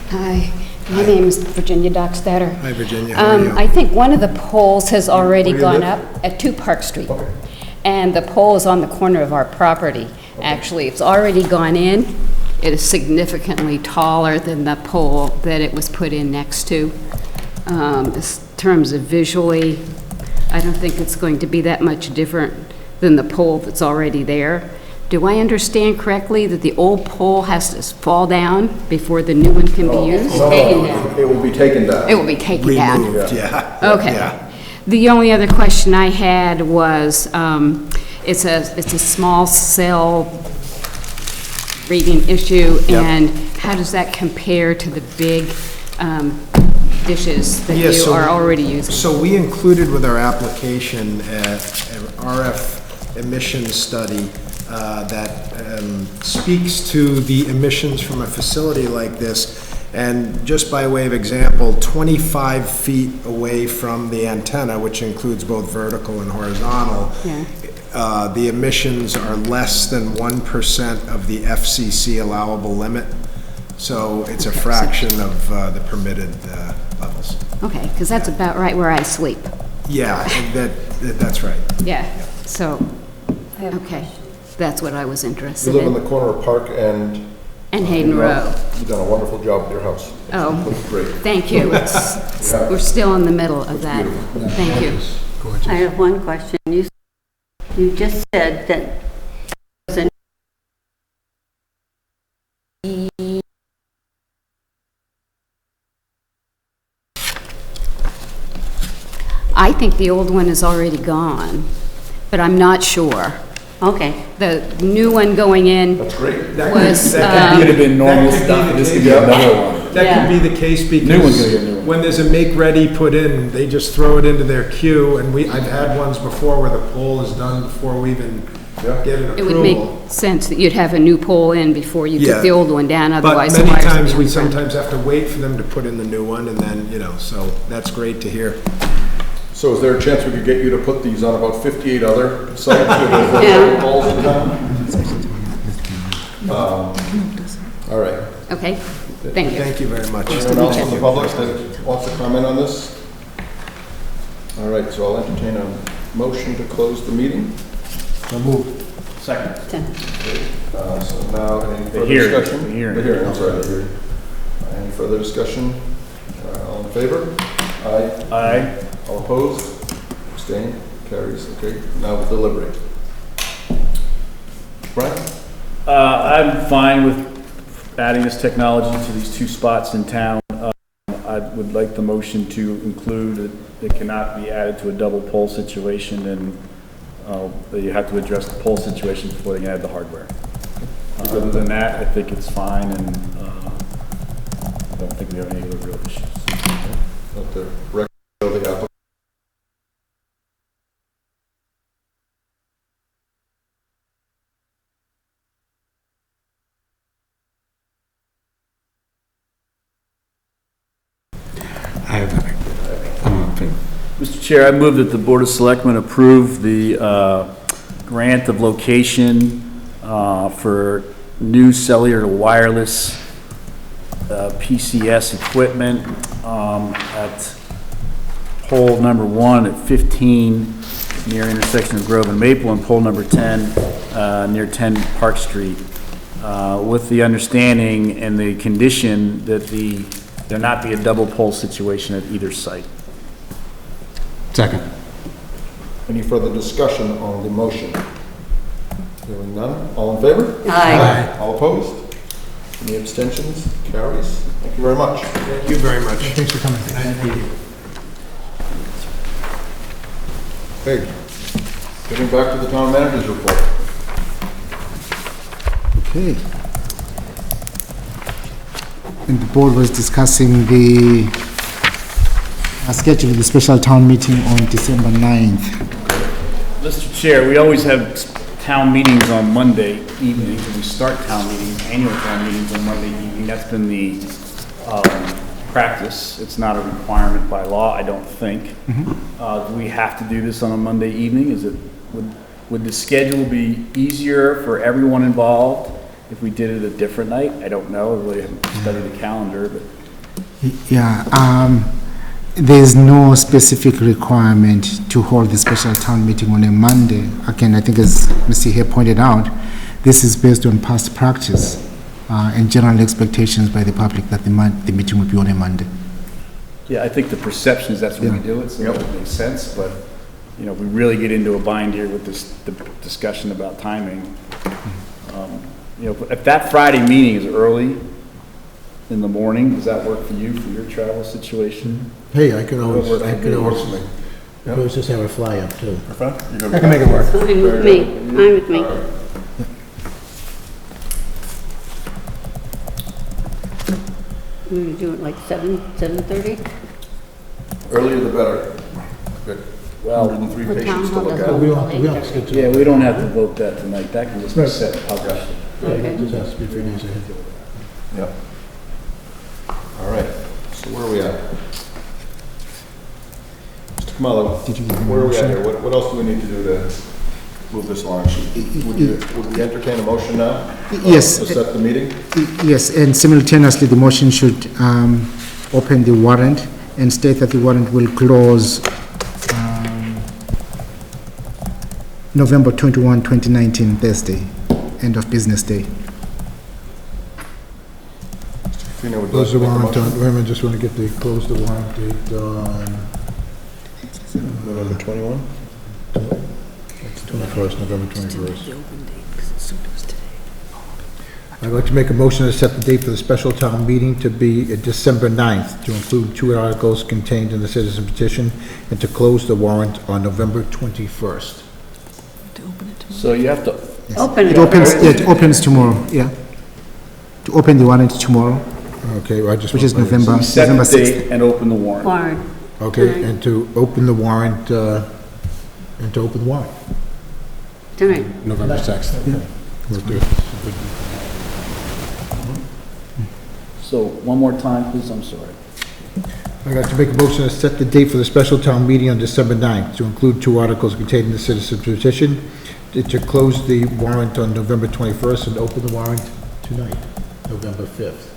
Hi, My name is Virginia Dockstader. Hi, Virginia. How are you? I think one of the poles has already gone up at 2 Park Street. And the pole is on the corner of our property. Actually, it's already gone in. It is significantly taller than the pole that it was put in next to. In terms of visually, I don't think it's going to be that much different than the pole that's already there. Do I understand correctly that the old pole has to fall down before the new one can be used? Taken down. It will be taken down. It will be taken down? Removed, yeah. Okay. Yeah. The only other question I had was, it's a small cell reading issue, and how does that compare to the big dishes that you are already using? So we included with our application an RF emissions study that speaks to the emissions from a facility like this. And just by way of example, 25 feet away from the antenna, which includes both vertical and horizontal, the emissions are less than 1% of the FCC allowable limit. So it's a fraction of the permitted levels. Okay, because that's about right where I sleep. Yeah, that's right. Yeah, so, okay, that's what I was You interested live in. in the corner of Park and Hayden Row. You've done a wonderful job with your house. Oh, Looks great. thank you. It's, we're still in the middle of that. Thank you. I have one question. You just said that I think the old one is already gone, but I'm not sure. Okay. The new one going in was... That could have been normal stuff, this could be another one. That could be the case because when there's a make-ready put in, they just throw it into their queue, and I've had ones before where the poll is done before we even get an approval. It would make sense that you'd have a new pole in before you took the old one down, otherwise the But many wires would times, be we on the front. sometimes have to wait for them to put in the new one, and then, so that's great to hear. So is there a chance we could get you to put these on about 58 other sites with the poles in town? All right. Okay, thank you. Thank you very much. Anyone else from the public that wants to comment on this? All right, so I'll entertain a motion to close the meeting. So moved. Second. So now, any further hearing. discussion? The hearing. The hearing, I'm sorry, the hearing. Any further discussion? All in favor? Aye. Aye. All opposed? Abstain? Carries. Okay, now we'll deliberate. Brian? I'm fine with adding this technology to these 2 spots in town. I would like the motion to include that it cannot be added to a double pole situation, and that you have to address the pole situation before they can add the hardware. Other than that, I think it's fine, and I don't think we have any other real issues. Let the record show the applicant. Mr. Chair, I move that the Board of Selectmen approve the grant of location for new cellular wireless PCS equipment at pole number 1 at 15 near intersection of Grove and Maple, and pole number 10 near 10 Park Street, with the understanding and the condition that there not be a double pole situation at either site. Second. Any further discussion on the motion? Hearing none. All in favor? Aye. All opposed? Any abstentions? Carries. Thank you very much. Thank you very much. Thanks for coming. Thank you. Okay. Getting back to the town manager's report. Okay. And the board was discussing the schedule of the special town meeting on December 9th. Mr. Chair, we always have town meetings on Monday evenings, and we start town meetings, annual town meetings on Monday evening. That's been the practice. It's not a requirement by law, I don't think. Do we have to do this on a Monday evening? Would the schedule be easier for everyone involved if we did it a different night? I don't know. I really haven't studied the calendar, but Yeah, there's no specific requirement to hold the special town meeting on a Monday. Again, I think as Mr. here pointed out, this is based on past practice and general expectations by the public that the meeting will be on a Monday. Yeah, I think the perception is that's when we do it, so it makes sense, but, you know, if we really get into a bind here with this, the discussion about timing, you know, if that Friday meeting is early in the morning, does that work for you, for your travel situation? Hey, I could always just have a fly up too. I can make it work. Fine with me, fine with me. We're gonna do it like 7:30? Earlier the better. Good. Well, 103 The town patients to hall look doesn't at. We don't skip to Yeah, we don't have to vote that tonight, that can just be Right. set published. Okay. Just has to be 3 days ahead. Yep. All right, so where are we at? Mr. Kamala, Did you give me a where are we at motion? here? What else do we need to do to move this along? Would we entertain a motion now? Yes. To set the meeting? Yes, and simultaneously, the motion should open the warrant and state that the warrant will close November 21, 2019, Thursday, end of business day. Tina, would you like Close to the make a warrant motion? on, wait a minute, just want to get the, close the warrant date on November 21? 21st, November 21st. I'd like to make a motion to set the date for the special town meeting to be December 9th, to include 2 articles contained in the citizen petition, and to close the warrant on November 21st. So you have to, Open it. It opens tomorrow, yeah. To open the warrant tomorrow, Okay, I just. which is want- November set the 6th. date and open the warrant. Warrant. Okay, and to open the warrant, and to open the warrant. Tonight. November 6th. Yeah. We'll do it. So, one more time, please, I'm sorry. I'd like to make a motion to set the date for the special town meeting on December 9th, to include 2 articles contained in the citizen petition, to close the warrant on November 21st, and open the warrant tonight, November 5th.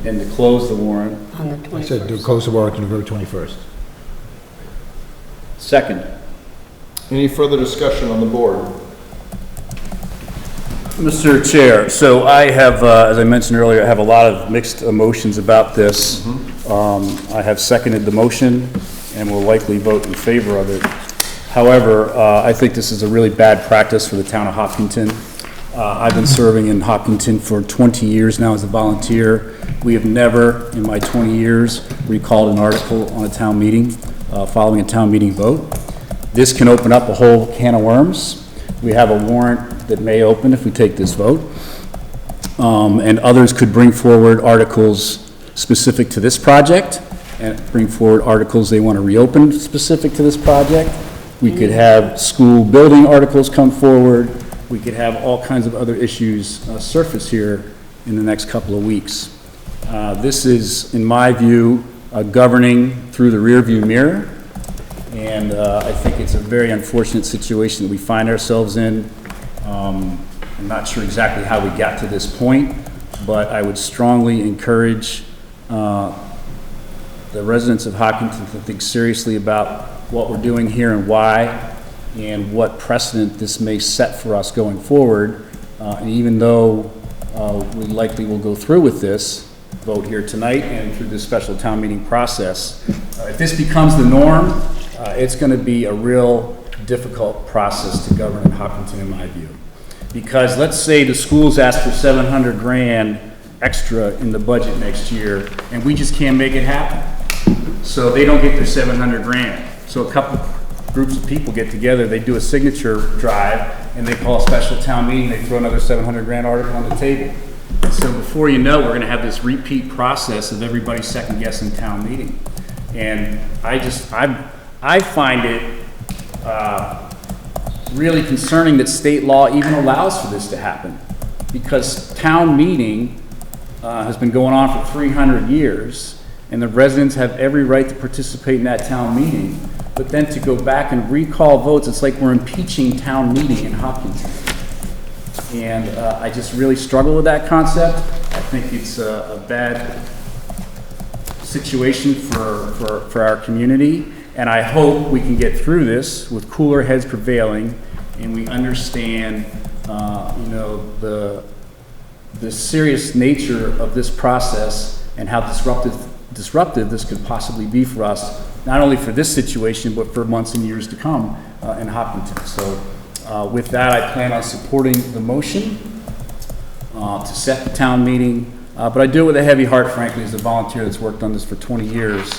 And to close the warrant. On the I said to 21st. close the warrant on November 21st. Second. Any further discussion on the board? Mr. Chair, so I have, as I mentioned earlier, I have a lot of mixed emotions about this. I have seconded the motion and will likely vote in favor of it. However, I think this is a really bad practice for the town of Hopkinton. I've been serving in Hopkinton for 20 years now as a volunteer. We have never, in my 20 years, recalled an article on a town meeting, following a town meeting vote. This can open up a whole can of worms. We have a warrant that may open if we take this vote. And others could bring forward articles specific to this project and bring forward articles they want to reopen specific to this project. We could have school building articles come forward. We could have all kinds of other issues surface here in the next couple of weeks. This is, in my view, governing through the rearview mirror. And I think it's a very unfortunate situation that we find ourselves in. I'm not sure exactly how we got to this point, but I would strongly encourage the residents of Hopkinton to think seriously about what we're doing here and why, and what precedent this may set for us going forward. And even though we likely will go through with this vote here tonight and through this special town meeting process, if this becomes the norm, it's going to be a real difficult process to govern in Hopkinton, in my view. Because let's say the schools ask for 700 grand extra in the budget next year, and we just can't make it happen. So they don't get their 700 grand. So a couple groups of people get together, they do a signature drive, and they call a special town meeting, they throw another 700 grand article on the table. So before you know, we're going to have this repeat process of everybody second guessing town meeting. And I find it really concerning that state law even allows for this to happen, because town meeting has been going on for 300 years, and the residents have every right to participate in that town meeting. But then to go back and recall votes, it's like we're impeaching town meeting in Hopkinton. And I just really struggle with that concept. I think it's a bad situation for our community. And I hope we can get through this with cooler heads prevailing and we understand, the serious nature of this process and how disruptive this could possibly be for us, not only for this situation, but for months and years to come in Hopkinton. So with that, I plan on supporting the motion to set the town meeting, but I do it with a heavy heart, frankly, as a volunteer that's worked on this for 20 years.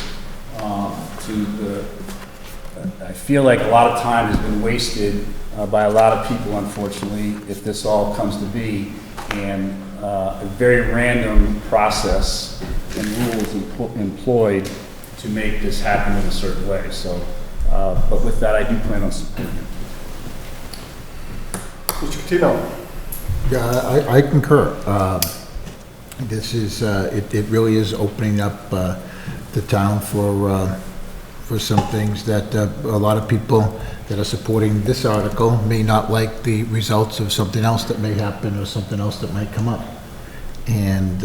I feel like a lot of time has been wasted by a lot of people, unfortunately, if this all comes to be, and a very random process and rules employed to make this happen in a certain way. So, but with that, I do plan on supporting it. Mr. Catino. Yeah, I concur. This is, it really is opening up the town for some things that a lot of people that are supporting this article may not like the results of something else that may happen or something else that might come up. And,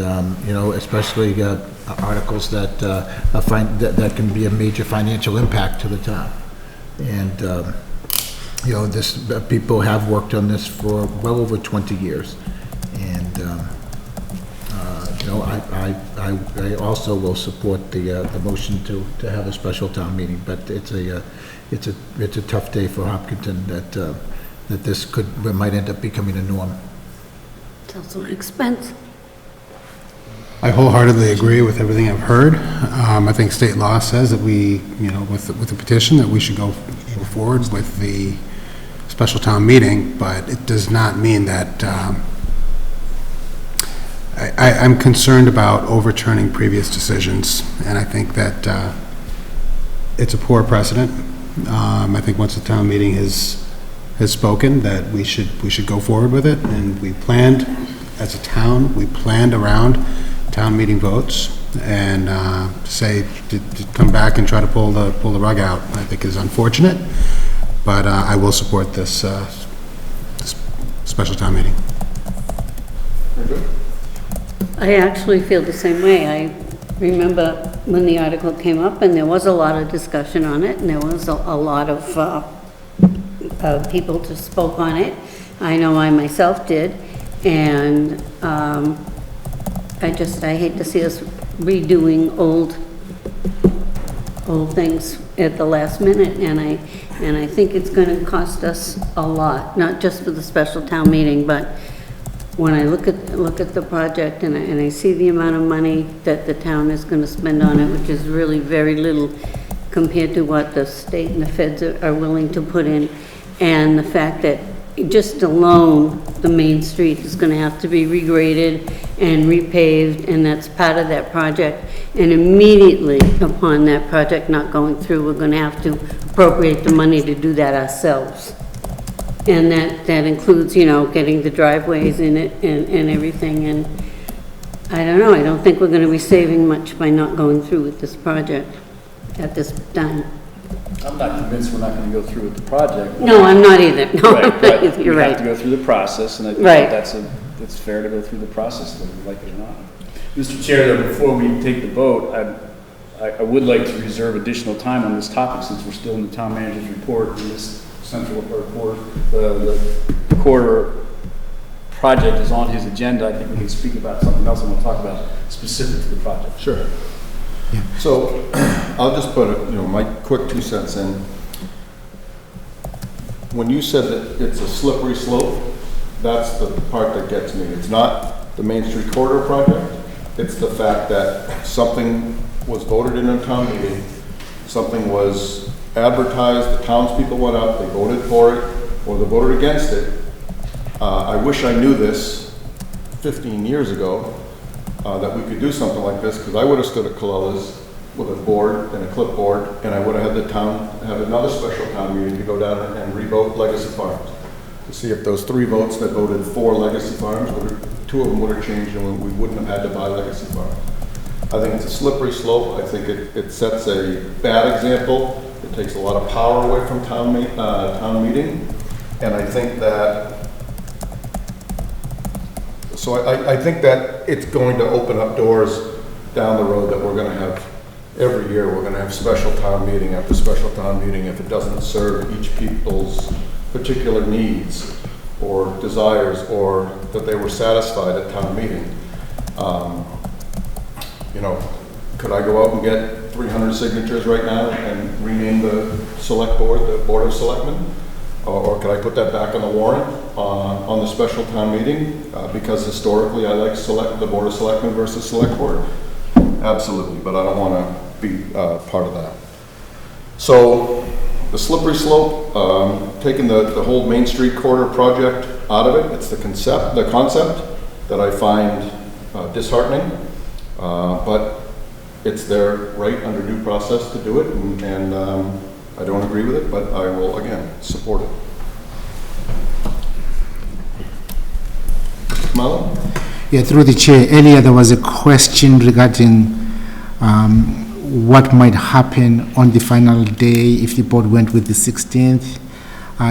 especially articles that that can be a major financial impact to the town. And, people have worked on this for well over 20 years. And, I also will support the motion to have a special town meeting, but it's a tough day for Hopkinton that this might end up becoming a norm. It's also an expense. I wholeheartedly agree with everything I've heard. I think state law says that we, with the petition, that we should go forward with the special town meeting, but it does not mean that I'm concerned about overturning previous decisions, and I think that it's a poor precedent. I think once the town meeting has spoken, that we should go forward with it, and we planned as a town, we planned around town meeting votes, and to come back and try to pull the rug out, I think is unfortunate, but I will support this special town meeting. I actually feel the same way. I remember when the article came up, and there was a lot of discussion on it, and there was a lot of people who spoke on it. I know I myself did, and I hate to see us redoing old things at the last minute, and I think it's going to cost us a lot, not just for the special town meeting, but when I look at the project and I see the amount of money that the town is going to spend on it, which is really very little compared to what the state and the feds are willing to put in, and the fact that just alone the main street is going to have to be regraded and repaved, and that's part of that project, and immediately upon that project not going through, we're going to have to appropriate the money to do that ourselves. And that includes, getting the driveways in it and everything, and I don't know, I don't think we're gonna be saving much by not going through with this project at this time. I'm not convinced we're not gonna go through with the project. No, I'm not either. No, Right, I'm not but either. You're we have right. to go through the process, and I think Right. it's fair to go through the process, whether we like it or not. Mr. Chair, though, before we take the vote, I would like to reserve additional time on this topic, since we're still in the town manager's report in this central report. The quarter project is on his agenda. I think we can speak about something else, and we'll talk about specific to the project. Sure. So I'll just put my quick 2 cents in. When you said that it's a slippery slope, that's the part that gets me. It's not the Main Street Corridor project. It's the fact that something was voted in a town meeting, something was advertised, the townspeople went up, they voted for it, or they voted against it. I wish I knew this 15 years ago, that we could do something like this, because I would have stood at Colella's with a board and a clipboard, and I would have had the town have another special town meeting to go down and re-vote Legacy Farms, to see if those 3 votes that voted for Legacy Farms, 2 of them would have changed, and we wouldn't have had to buy Legacy Farms. I think it's a slippery slope. I think it sets a bad example. It takes a lot of power away from town meeting, and I think that So I think that it's going to open up doors down the road that we're gonna have, every year, we're gonna have special town meeting after special town meeting if it doesn't serve each people's particular needs or desires, or that they were satisfied at town meeting. You know, could I go out and get 300 signatures right now and rename the select board, the Board of Selectmen? Or could I put that back on the warrant on the special town meeting? Because historically, I like the Board of Selectmen versus Select Board. Absolutely, but I don't want to be part of that. So the slippery slope, taking the whole Main Street corridor project out of it, it's the concept that I find disheartening. But it's their right under due process to do it, and I don't agree with it, but I will, again, support it. Mr. Kamala? Yeah, through the chair, earlier there was a question regarding what might happen on the final day if the board went with the 16th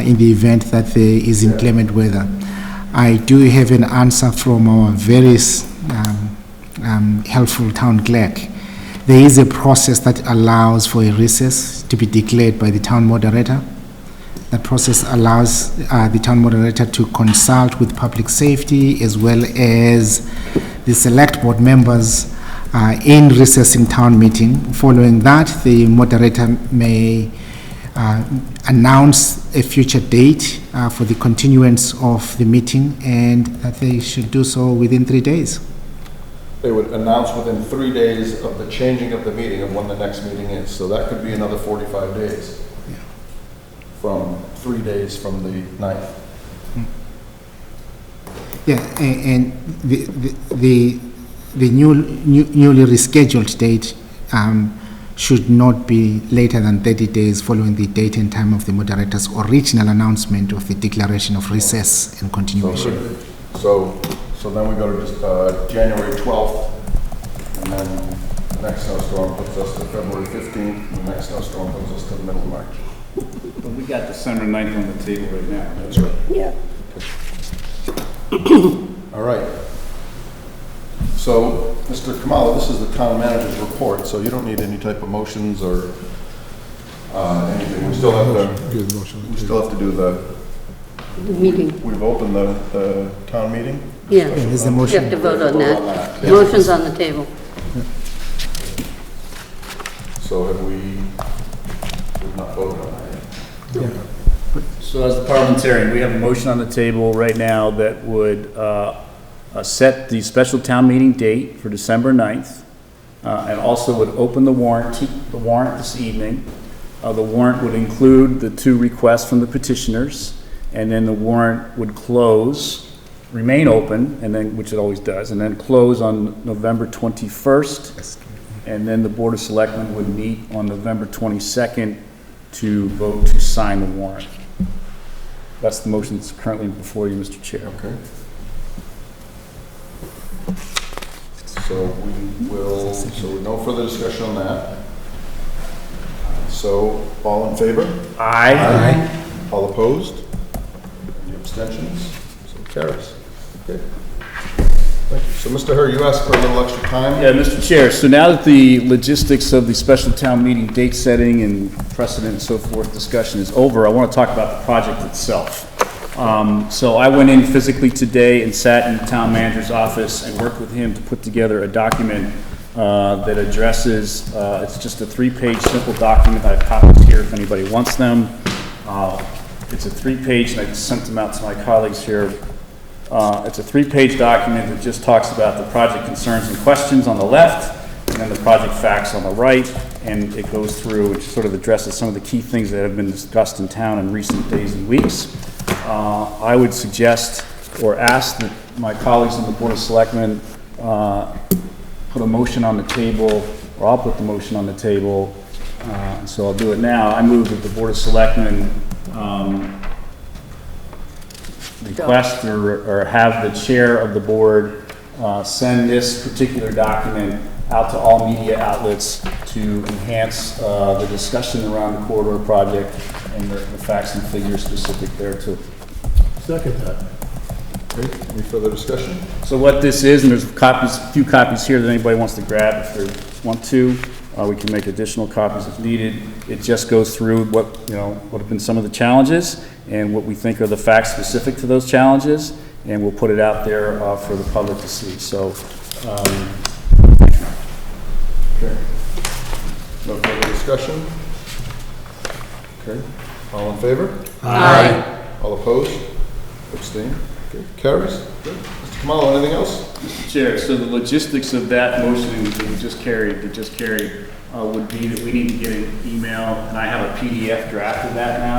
in the event that there is inclement weather. I do have an answer from our very helpful town clerk. There is a process that allows for a recess to be declared by the town moderator. That process allows the town moderator to consult with public safety as well as the select board members in recessing town meeting. Following that, the moderator may announce a future date for the continuance of the meeting, and that they should do so within 3 days. They would announce within 3 days of the changing of the meeting of when the next meeting is. So that could be another 45 days. Yeah. From 3 days from the 9th. Yeah, and the newly rescheduled date should not be later than 30 days following the date and time of the moderator's original announcement of the declaration of recess and continuation. So then we go to just January 12th, and then the next snowstorm puts us to February 15th, and the next snowstorm puts us to the middle of March. But we got December 9th on the table right now. That's right. Yeah. All right. So, Mr. Kamala, this is the town manager's report, so you don't need any type of motions or anything. We still have to do the meeting. We've opened the town meeting? Yeah. There's a You motion. have to vote on that. Yeah. Motion's on the table. So have we've not voted on that yet? Yeah. So as the parliamentarian, we have a motion on the table right now that would set the special town meeting date for December 9th, and also would open the warrant this evening. The warrant would include the 2 requests from the petitioners, and then the warrant would close, remain open, and then, which it always does, and then close on November 21st, and then the Board of Selectmen would meet on November 22nd to vote to sign the warrant. That's the motion that's currently before you, Mr. Chair. Okay. So no further discussion on that. So, all in favor? Aye. All opposed? Any abstentions? So carries. Okay. Thank you. So, Mr. Herr, you asked for a little extra time? Yeah, Mr. Chair, so now that the logistics of the special town meeting date setting and precedent and so forth discussion is over, I want to talk about the project itself. So I went in physically today and sat in the town manager's office and worked with him to put together a document that addresses, it's just a 3-page simple document. I have copies here if anybody wants them. It's a 3-page, and I just sent them out to my colleagues here. It's a 3-page document that just talks about the project concerns and questions on the left, and then the project facts on the right, and it goes through and sort of addresses some of the key things that have been discussed in town in recent days and weeks. I would suggest or ask that my colleagues on the Board of Selectmen put a motion on the table, or I'll put the motion on the table, so I'll do it now. I move that the Board of Selectmen request or have the chair of the board send this particular document out to all media outlets to enhance the discussion around the corridor project and the facts and figures specific thereto. Second that. Okay, any further discussion? So what this is, and there's copies, a few copies here that anybody wants to grab if they want to. We can make additional copies if needed. It just goes through what, what have been some of the challenges and what we think are the facts specific to those challenges, and we'll put it out there for the public to see. So, Okay. No further discussion? Okay, all in favor? Aye. All opposed? Abstain? Okay, carries. Good. Mr. Kamalo, anything else? Mr. Chair, so the logistics of that motion that we just carried, would be that we need to get an email, and I have a PDF draft of that now,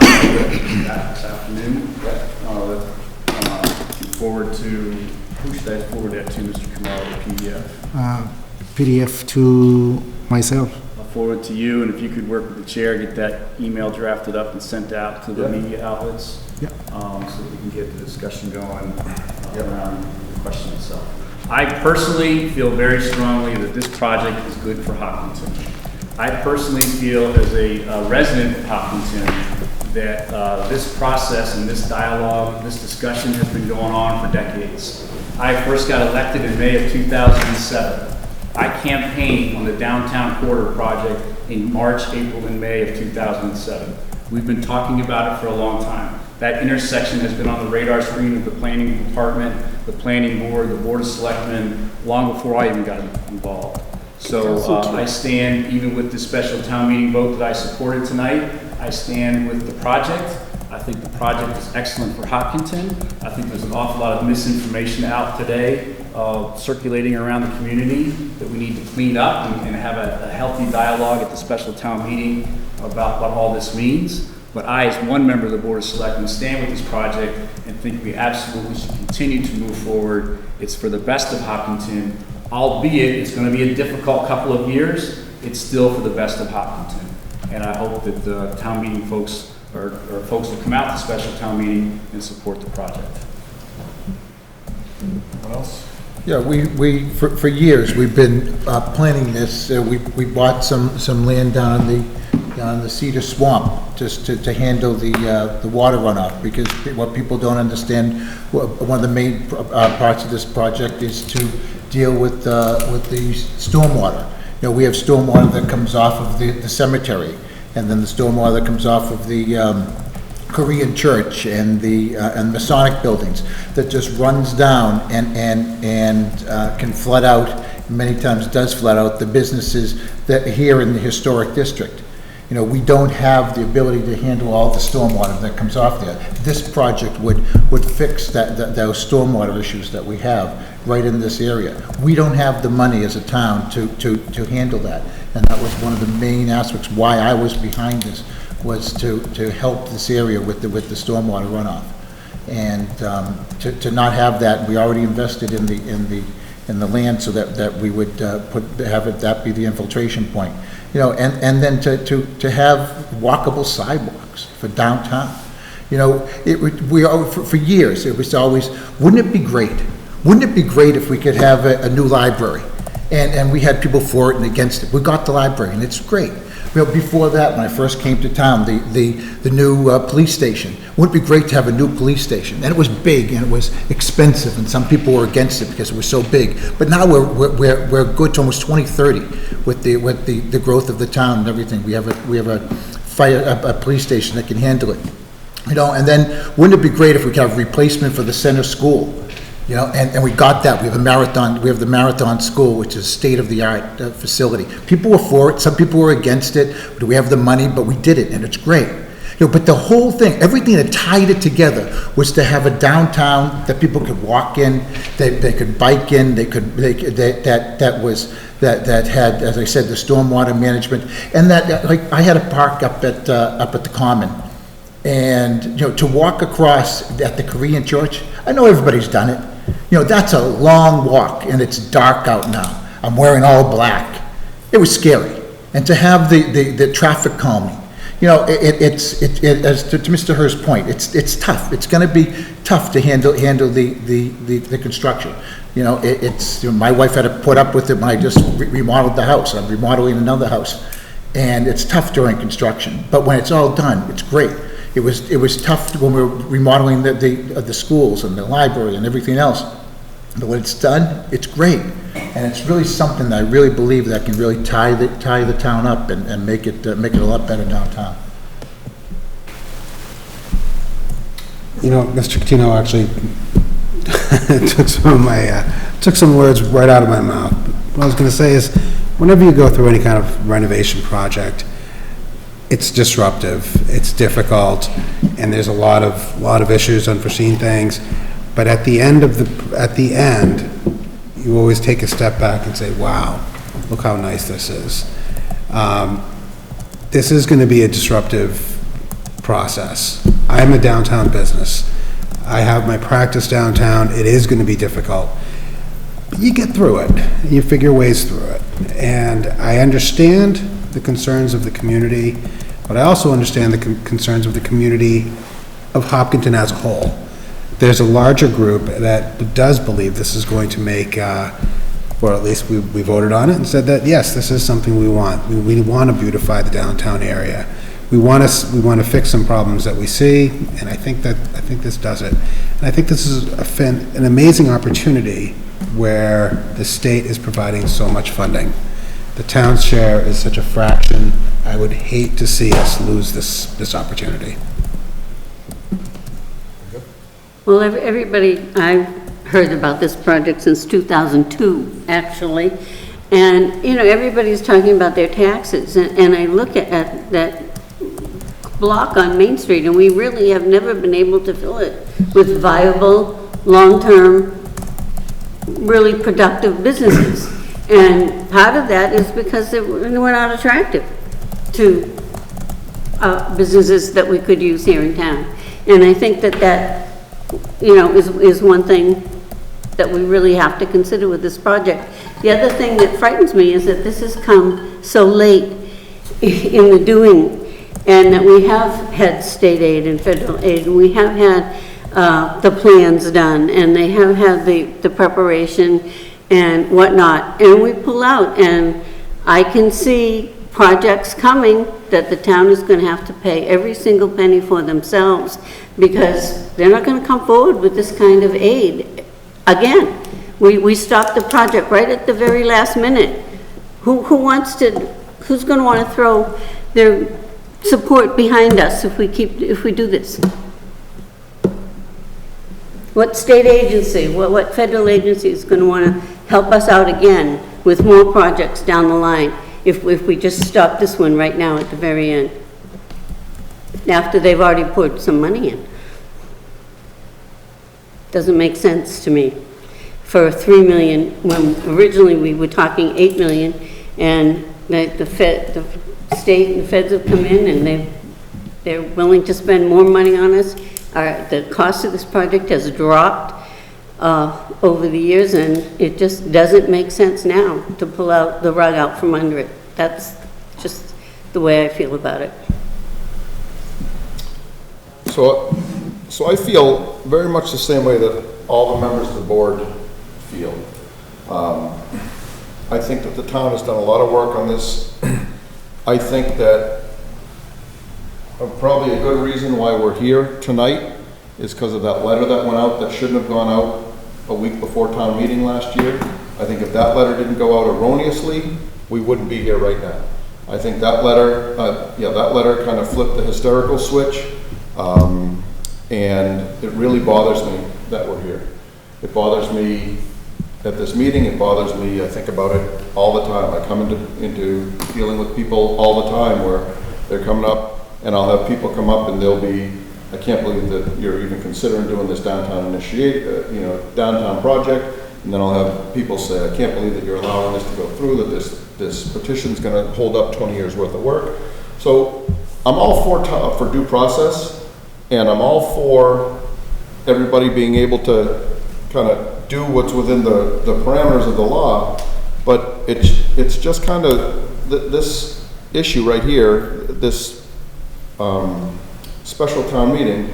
this afternoon. Forward to, who should I forward that to, Mr. Kamalo, the PDF? PDF to myself. I'll forward to you, and if you could work with the chair, get that email drafted up and sent out to the media outlets. Yeah. So that we can get the discussion going around the question itself. I personally feel very strongly that this project is good for Hopkinton. I personally feel as a resident of Hopkinton that this process and this dialogue, this discussion has been going on for decades. I first got elected in May of 2007. I campaigned on the downtown corridor project in March, April, and May of 2007. We've been talking about it for a long time. That intersection has been on the radar screen of the planning department, the planning board, the board of selectmen, long before I even got involved. So I stand, even with the special town meeting vote that I supported tonight, I stand with the project. I think the project is excellent for Hopkinton. I think there's an awful lot of misinformation out today circulating around the community that we need to clean up and have a healthy dialogue at the special town meeting about what all this means. But I, as one member of the Board of Selectmen, stand with this project and think we absolutely should continue to move forward. It's for the best of Hopkinton, albeit it's going to be a difficult couple of years. It's still for the best of Hopkinton. And I hope that the town meeting folks, or folks will come out to the special town meeting and support the project. Anyone else? Yeah, we for years, we've been planning this. We bought some land down the Cedar Swamp just to handle the water runoff, because what people don't understand, one of the main parts of this project is to deal with the stormwater. We have stormwater that comes off of the cemetery, and then the stormwater that comes off of the Korean church and the Masonic buildings that just runs down and can flood out, many times does flood out the businesses that here in the historic district. We don't have the ability to handle all the stormwater that comes off there. This project would fix those stormwater issues that we have right in this area. We don't have the money as a town to handle that, and that was one of the main aspects why I was behind this, was to help this area with the stormwater runoff. And to not have that, we already invested in the land so that we would that be the infiltration point. And then to have walkable sidewalks for downtown. For years, it was always, wouldn't it be great? Wouldn't it be great if we could have a new library? And we had people for it and against it. We got the library, and it's great. Before that, when I first came to town, the new police station. Wouldn't it be great to have a new police station? And it was big and it was expensive, and some people were against it because it was so big. But now we're good to almost 2030 with the growth of the town and everything. We have a police station that can handle it. And then wouldn't it be great if we could have replacement for the center school? And we got that. We have the Marathon School, which is state-of-the-art facility. People were for it, some people were against it. Do we have the money? But we did it, and it's great. But the whole thing, everything that tied it together was to have a downtown that people could walk in, they could bike in, that had, as I said, the stormwater management, and that, like, I had a park up at the Common. And, to walk across at the Korean church, I know everybody's done it. That's a long walk, and it's dark out now. I'm wearing all black. It was scary. And to have the traffic calming, as to Mr. Hurst's point, it's tough. It's going to be tough to handle the construction. My wife had to put up with it when I just remodeled the house. I'm remodeling another house. And it's tough during construction. But when it's all done, it's great. It was tough when we were remodeling the schools and the library and everything else. But when it's done, it's great. And it's really something that I really believe that can really tie the town up and make it a lot better downtown. You know, Mr. Catino actually took some words right out of my mouth. What I was going to say is, whenever you go through any kind of renovation project, it's disruptive, it's difficult, and there's a lot of issues, unforeseen things. But at the end, you always take a step back and say, wow, look how nice this is. This is going to be a disruptive process. I'm a downtown business. I have my practice downtown. It is going to be difficult. But you get through it. You figure ways through it. And I understand the concerns of the community, but I also understand the concerns of the community of Hopkinton as a whole. There's a larger group that does believe this is going to make, or at least we voted on it and said that, yes, this is something we want. We want to beautify the downtown area. We want to fix some problems that we see, and I think this does it. And I think this is an amazing opportunity where the state is providing so much funding. The town's share is such a fraction. I would hate to see us lose this opportunity. Well, everybody, I've heard about this project since 2002, actually. And, you know, everybody's talking about their taxes. And I look at that block on Main Street, and we really have never been able to fill it with viable, long-term, really productive businesses. And part of that is because we're not attractive to businesses that we could use here in town. And I think that you know, is one thing that we really have to consider with this project. The other thing that frightens me is that this has come so late in the doing, and that we have had state aid and federal aid, and we have had the plans done, and they have had the preparation and whatnot, and we pull out, and I can see projects coming that the town is going to have to pay every single penny for themselves, because they're not going to come forward with this kind of aid. Again, we stopped the project right at the very last minute. Who's going to want to throw their support behind us if we do this? What state agency, what federal agency is going to want to help us out again with more projects down the line if we just stop this one right now at the very end, after they've already put some money in? Doesn't make sense to me. For $3 million, when originally we were talking $8 million, and the state and the feds have come in and they're willing to spend more money on us. The cost of this project has dropped over the years, and it just doesn't make sense now to pull out the rug out from under it. That's just the way I feel about it. So I feel very much the same way that all the members of the board feel. I think that the town has done a lot of work on this. I think that probably a good reason why we're here tonight is because of that letter that went out that shouldn't have gone out a week before town meeting last year. I think if that letter didn't go out erroneously, we wouldn't be here right now. I think that letter, that letter kind of flipped the hysterical switch, and it really bothers me that we're here. It bothers me at this meeting. It bothers me. I think about it all the time. I come into dealing with people all the time where they're coming up, and I'll have people come up and they'll be, I can't believe that you're even considering doing this downtown downtown project. And then I'll have people say, I can't believe that you're allowing this to go through, that this petition's going to hold up 20 years worth of work. So I'm all for due process, and I'm all for everybody being able to kind of do what's within the parameters of the law, but it's just kind of this issue right here, this special town meeting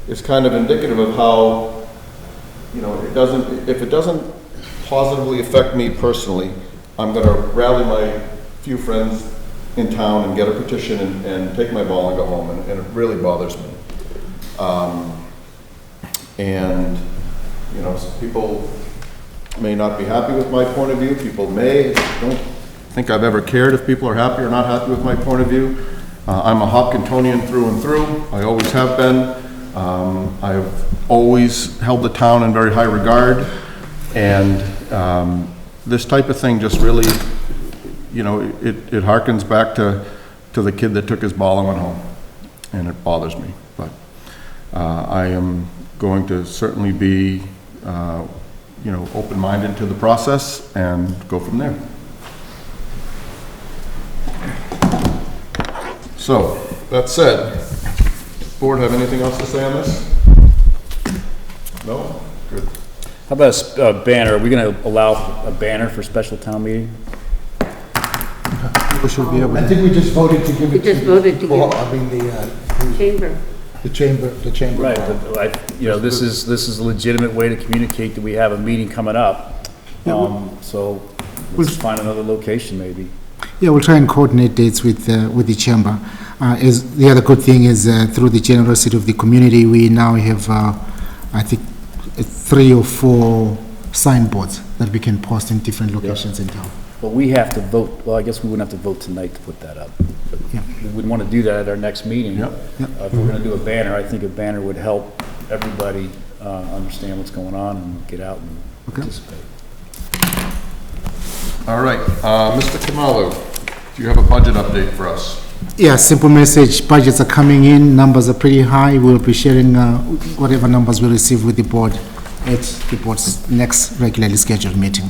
is kind of indicative of how, if it doesn't positively affect me personally, I'm going to rally my few friends in town and get a petition and take my ball and go home, and it really bothers me. And, you know, people may not be happy with my point of view, people may. I don't think I've ever cared if people are happy or not happy with my point of view. I'm a Hopkintonian through and through, I always have been. I've always held the town in very high regard, and this type of thing just really, you know, it harkens back to the kid that took his ball and went home, and it bothers me. But I am going to certainly be, you know, open-minded to the process and go from there. So, that said, board have anything else to say on this? No? Good. How about a banner? Are we going to allow a banner for special town meeting? People should be able. I think we just voted to give it. We just voted to give it. I mean, Chamber. the chamber. Right, but you know, this is a legitimate way to communicate that we have a meeting coming up. So let's find another location maybe. Yeah, we'll try and coordinate dates with the chamber. Is the other good thing is through the generosity of the community, we now have I think 3 or 4 signboards that we can post in different locations in town. But we have to vote. Well, I guess we wouldn't have to vote tonight to put that up. Yeah. We would want to do that at our next meeting. Yep. If we're going to do a banner, I think a banner would help everybody understand what's going on and get out and participate. All right, Mr. Kamalu, do you have a budget update for us? Yeah, simple message. Budgets are coming in. Numbers are pretty high. We'll be sharing whatever numbers we receive with the board at the board's next regularly scheduled meeting.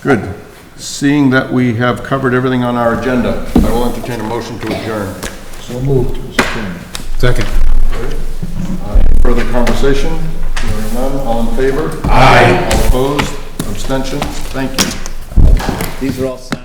Good. Seeing that we have covered everything on our agenda, I will entertain a motion to adjourn. So moved, Mr. Chairman. Second. Any further conversation? Hearing none, all in favor? Aye. All opposed? Abstentions? Thank you. These are all signed.